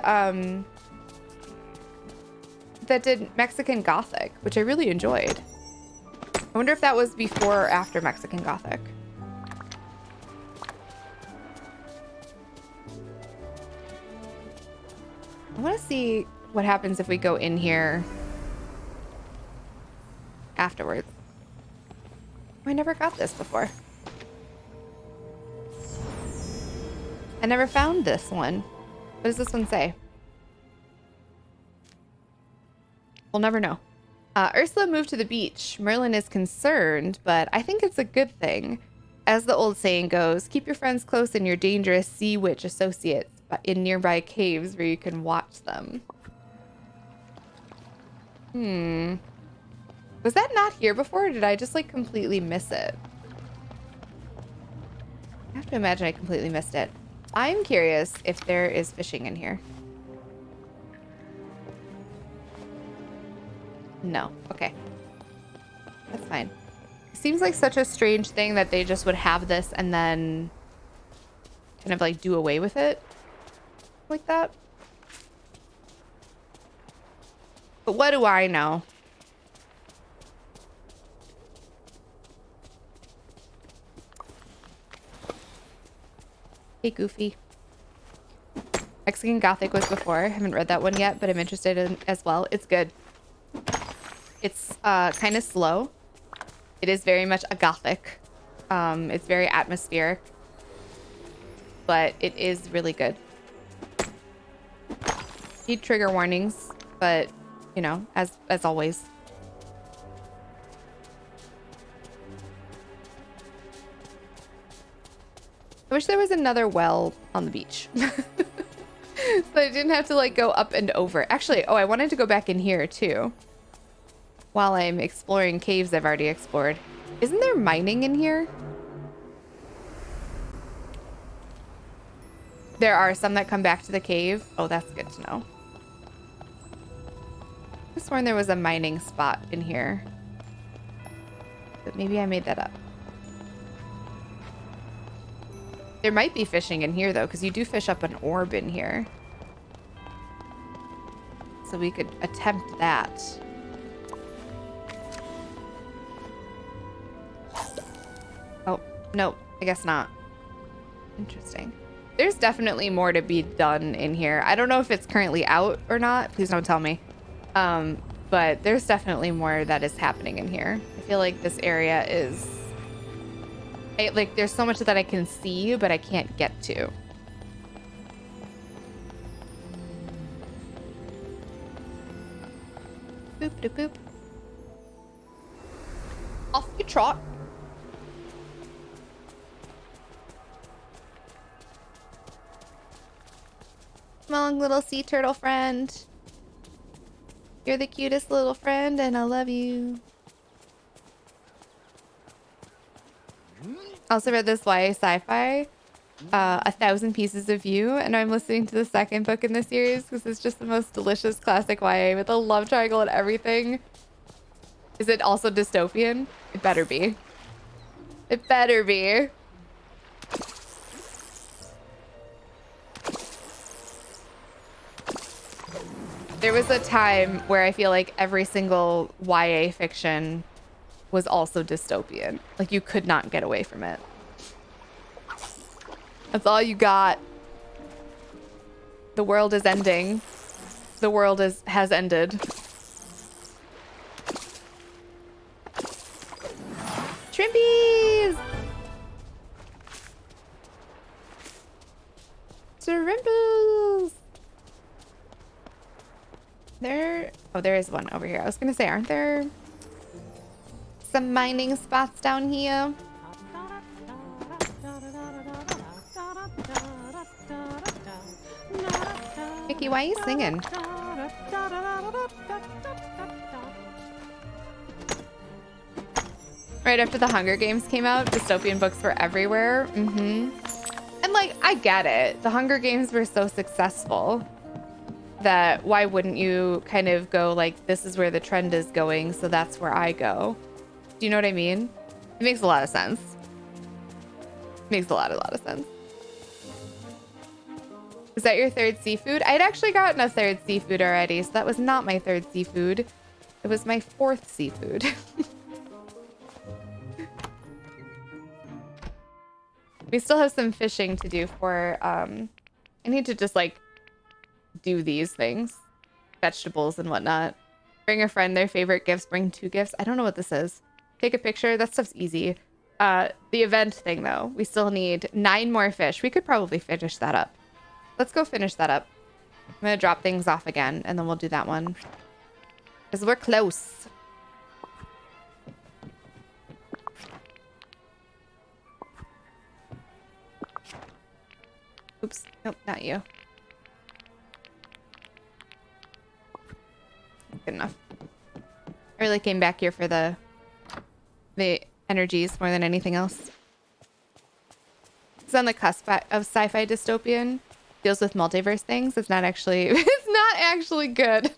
Mexican Gothic, which I really enjoyed. I wonder if that was before or after Mexican Gothic. I want to see what happens if we go in here afterwards. I never got this before. I never found this one. What does this one say? We'll never know. Ursula moved to the beach. Merlin is concerned, but I think it's a good thing. As the old saying goes, keep your friends close and your dangerous sea witch associates in nearby caves where you can watch them. Was that not here before, or did I just like completely miss it? I have to imagine I completely missed it. I'm curious if there is fishing in here. No. Okay. That's fine. Seems like such a strange thing that they just would have this and then kind of like do away with it like that. But what do I know? Hey, Goofy. Mexican Gothic was before. I haven't read that one yet, but I'm interested in as well. It's good. It's kind of slow. It is very much a Gothic. It's very atmospheric, but it is really good. Need trigger warnings, but you know, as always. I wish there was another well on the beach. So I didn't have to like go up and over. Actually, oh, I wanted to go back in here too. While I'm exploring caves I've already explored. Isn't there mining in here? There are some that come back to the cave. Oh, that's good to know. I sworn there was a mining spot in here. Maybe I made that up. There might be fishing in here, though, because you do fish up an orb in here. So we could attempt that. Oh, no, I guess not. Interesting. There's definitely more to be done in here. I don't know if it's currently out or not. Please don't tell me. But there's definitely more that is happening in here. I feel like this area is... like, there's so much that I can see, but I can't get to. Boop de boop. Off you trot. Come along, little sea turtle friend. You're the cutest little friend, and I love you. Also read this YA sci-fi, 1,000 Pieces of You, and I'm listening to the second book in the series because it's just the most delicious classic YA with a love triangle and everything. Is it also dystopian? It better be. It better be. There was a time where I feel like every single YA fiction was also dystopian. Like, you could not get away from it. That's all you got. The world is ending. The world has ended. Shrimpies! Shrimples! There is one over here. I was gonna say, aren't there some mining spots down here? Mickey, why are you singing? Right after the Hunger Games came out, dystopian books were everywhere. And like, I get it. The Hunger Games were so successful that why wouldn't you kind of go like, this is where the trend is going, so that's where I go. Do you know what I mean? It makes a lot of sense. Makes a lot of sense. Was that your third seafood? I'd actually gotten a third seafood already, so that was not my third seafood. It was my fourth seafood. We still have some fishing to do for, I need to just like do these things. Vegetables and whatnot. Bring a friend their favorite gifts, bring 2 gifts. I don't know what this is. Take a picture, that stuff's easy. The event thing though, we still need 9 more fish. We could probably finish that up. Let's go finish that up. I'm gonna drop things off again and then we'll do that one. Because we're close. Oops, nope, not you. Good enough. I really came back here for the energies more than anything else. It's on the cusp of sci-fi dystopian. Deals with multiverse things. It's not actually good.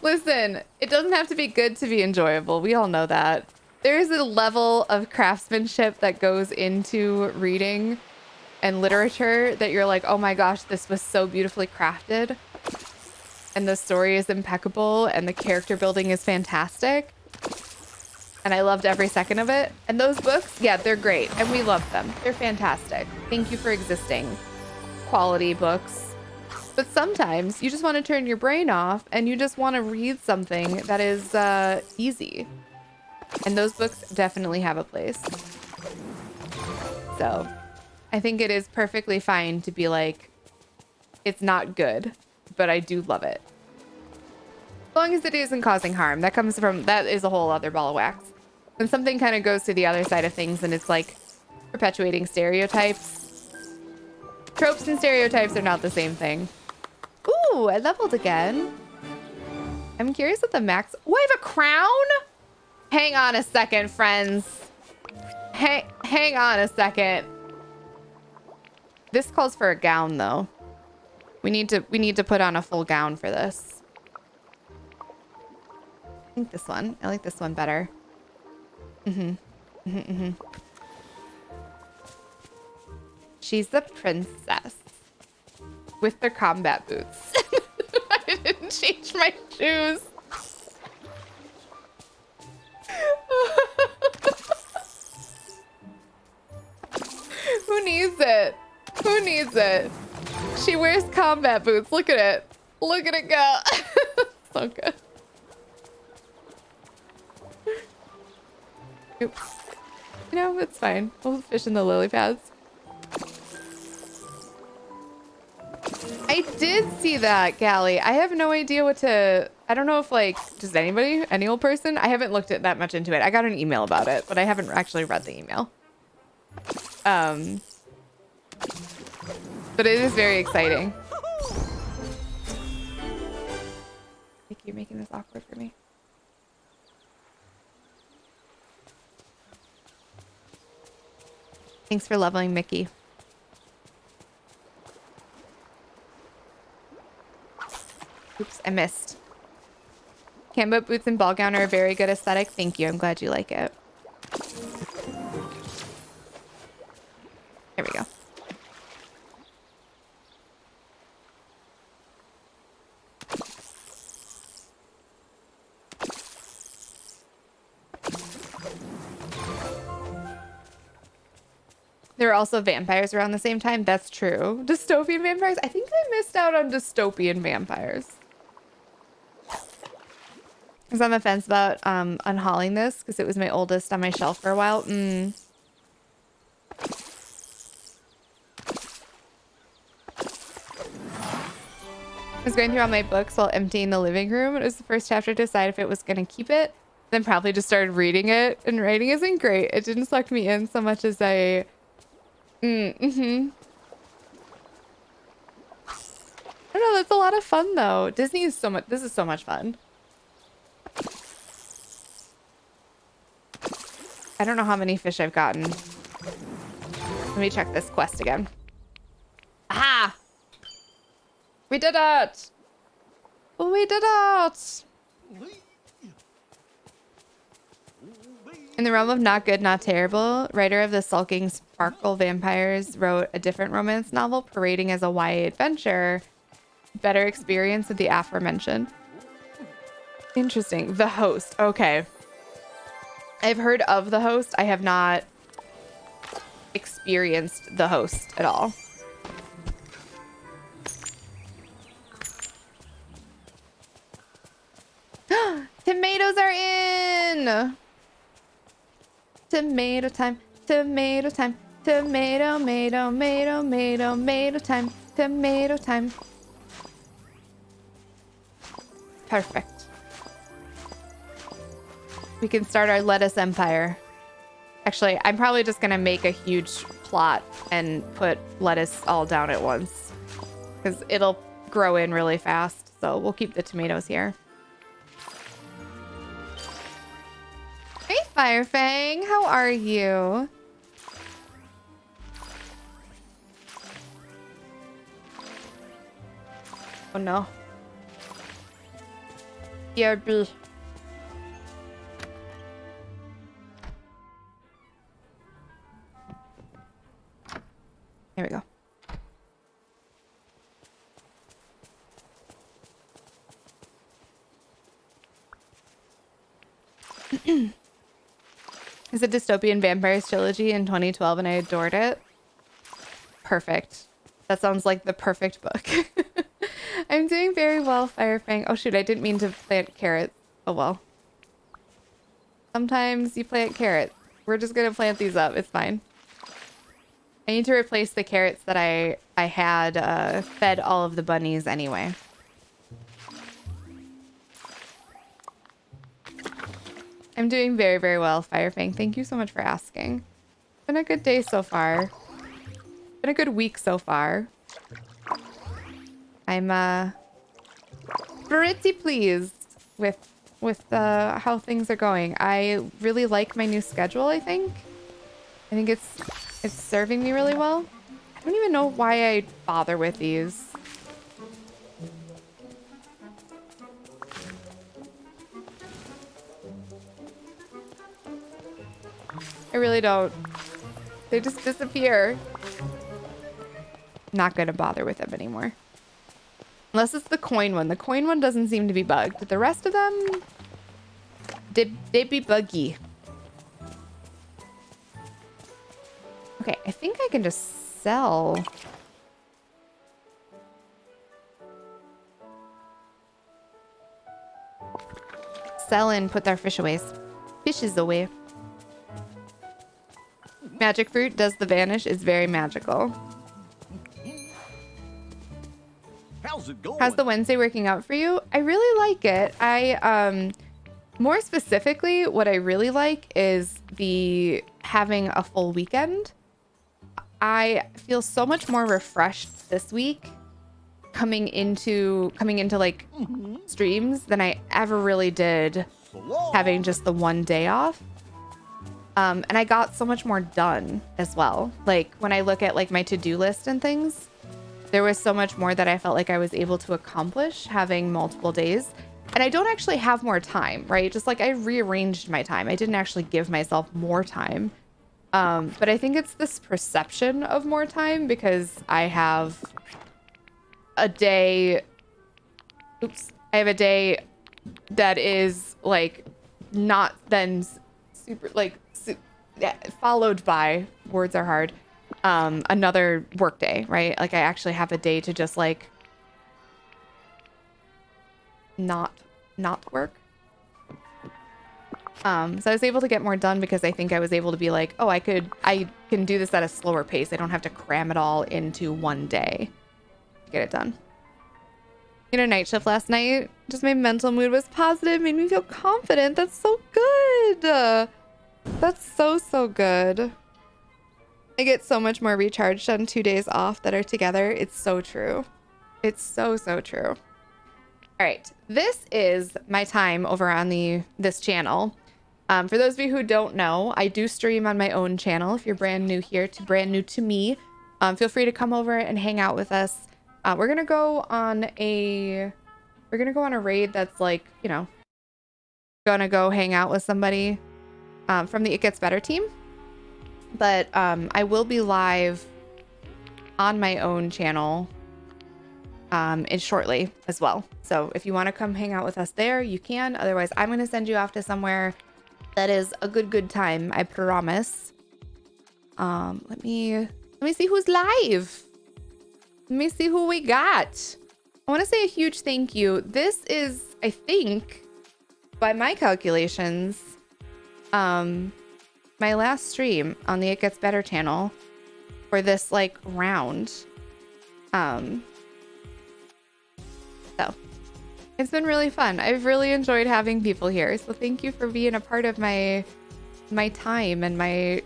Listen, it doesn't have to be good to be enjoyable. We all know that. There is a level of craftsmanship that goes into reading and literature that you're like, oh my gosh, this was so beautifully crafted. And the story is impeccable and the character building is fantastic. And I loved every second of it. And those books, yeah, they're great. And we love them. They're fantastic. Thank you for existing. Quality books. But sometimes you just want to turn your brain off and you just want to read something that is easy. And those books definitely have a place. So I think it is perfectly fine to be like, it's not good, but I do love it. As long as it isn't causing harm. That is a whole other ball of wax. When something kind of goes to the other side of things and it's like perpetuating stereotypes. Tropes and stereotypes are not the same thing. Ooh, I leveled again. I'm curious what the max... Oh, I have a crown? Hang on a second, friends. Hang on a second. This calls for a gown, though. We need to put on a full gown for this. I think this one. I like this one better. She's the princess with the combat boots. I didn't change my shoes. Who needs it? Who needs it? She wears combat boots. Look at it. Look at it go. So good. Oops. You know, it's fine. We'll fish in the lily pads. I did see that, Gally. I have no idea what to... I don't know if, like, just anybody, any old person? I haven't looked at that much into it. I got an email about it, but I haven't actually read the email. But it is very exciting. Thank you, making this awkward for me. Thanks for leveling, Mickey. Oops, I missed. Camo boots and ball gown are a very good aesthetic. Thank you. I'm glad you like it. There we go. There are also vampires around the same time. That's true. Dystopian vampires? I think I missed out on dystopian vampires. I was on the fence about unhauling this because it was my oldest on my shelf for a while. I was going through all my books while emptying the living room. It was the first chapter to decide if it was going to keep it. Then probably just started reading it. And writing isn't great. It didn't suck me in so much as I... I don't know. That's a lot of fun, though. Disney is so much... This is so much fun. I don't know how many fish I've gotten. Let me check this quest again. Aha! We did it! We did it! In the realm of not good, not terrible, writer of the Sulking Sparkle Vampires wrote a different romance novel parading as a YA adventure. Better experience with the aforementioned. Interesting. The Host. Okay. I've heard of The Host. I have not experienced The Host at all. Tomatoes are in! Tomato time, tomato time, tomato, tomato, tomato, tomato, tomato time, tomato time. Perfect. We can start our lettuce empire. Actually, I'm probably just gonna make a huge plot and put lettuce all down at once because it'll grow in really fast. So we'll keep the tomatoes here. Hey, Firefang, how are you? Oh no. BRB. There we go. It's a dystopian vampires trilogy in 2012 and I adored it. Perfect. That sounds like the perfect book. I'm doing very well, Firefang. Oh shoot, I didn't mean to plant carrots. Oh well. Sometimes you plant carrots. We're just gonna plant these up. It's fine. I need to replace the carrots that I had fed all of the bunnies anyway. I'm doing very, very well, Firefang. Thank you so much for asking. It's been a good day so far. Been a good week so far. I'm pretty pleased with how things are going. I really like my new schedule, I think. I think it's serving me really well. I don't even know why I bother with these. I really don't. They just disappear. Not gonna bother with them anymore. Unless it's the coin one. The coin one doesn't seem to be bugged. But the rest of them, they be buggy. Okay, I think I can just sell. Sell and put their fishes away. Magic fruit does the vanish is very magical. How's it going? How's the Wednesday working out for you? I really like it. More specifically, what I really like is the having a full weekend. I feel so much more refreshed this week coming into like streams than I ever really did having just the one day off. And I got so much more done as well. Like when I look at like my to-do list and things, there was so much more that I felt like I was able to accomplish having multiple days. And I don't actually have more time, right? Just like I rearranged my time. I didn't actually give myself more time. But I think it's this perception of more time because I have a day. Oops. I have a day that is like not then super like followed by, words are hard, another work day, right? Like I actually have a day to just like not work. So I was able to get more done because I think I was able to be like, oh, I can do this at a slower pace. I don't have to cram it all into one day to get it done. You know, night shift last night, just my mental mood was positive, made me feel confident. That's so good. That's so good. I get so much more recharged on 2 days off that are together. It's so true. It's so true. All right, this is my time over on this channel. For those of you who don't know, I do stream on my own channel. If you're brand new here, brand new to me, feel free to come over and hang out with us. We're gonna go on a raid that's like, you know, gonna go hang out with somebody from the It Gets Better team. But I will be live on my own channel shortly as well. So if you want to come hang out with us there, you can. Otherwise, I'm going to send you off to somewhere that is a good time. I promise. Let me see who's live. Let me see who we got. I want to say a huge thank you. This is, I think, by my calculations, my last stream on the It Gets Better channel for this like round. So it's been really fun. I've really enjoyed having people here. So thank you for being a part of my time and my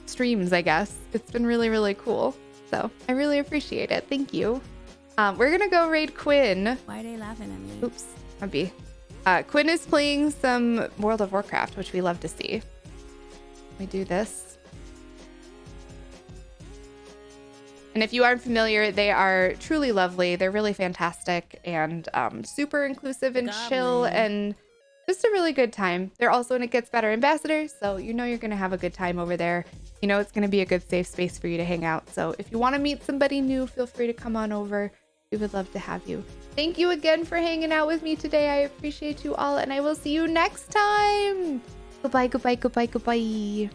streams, I guess. It's been really cool. So I really appreciate it. Thank you. We're gonna go raid Quinn. Why are they laughing at me? Oops, might be. Quinn is playing some World of Warcraft, which we love to see. We do this. And if you aren't familiar, they are truly lovely. They're really fantastic and super inclusive and chill and just a really good time. They're also an It Gets Better ambassador, so you know you're going to have a good time over there. You know it's going to be a good safe space for you to hang out. So if you want to meet somebody new, feel free to come on over. We would love to have you. Thank you again for hanging out with me today. I appreciate you all, and I will see you next time. Goodbye.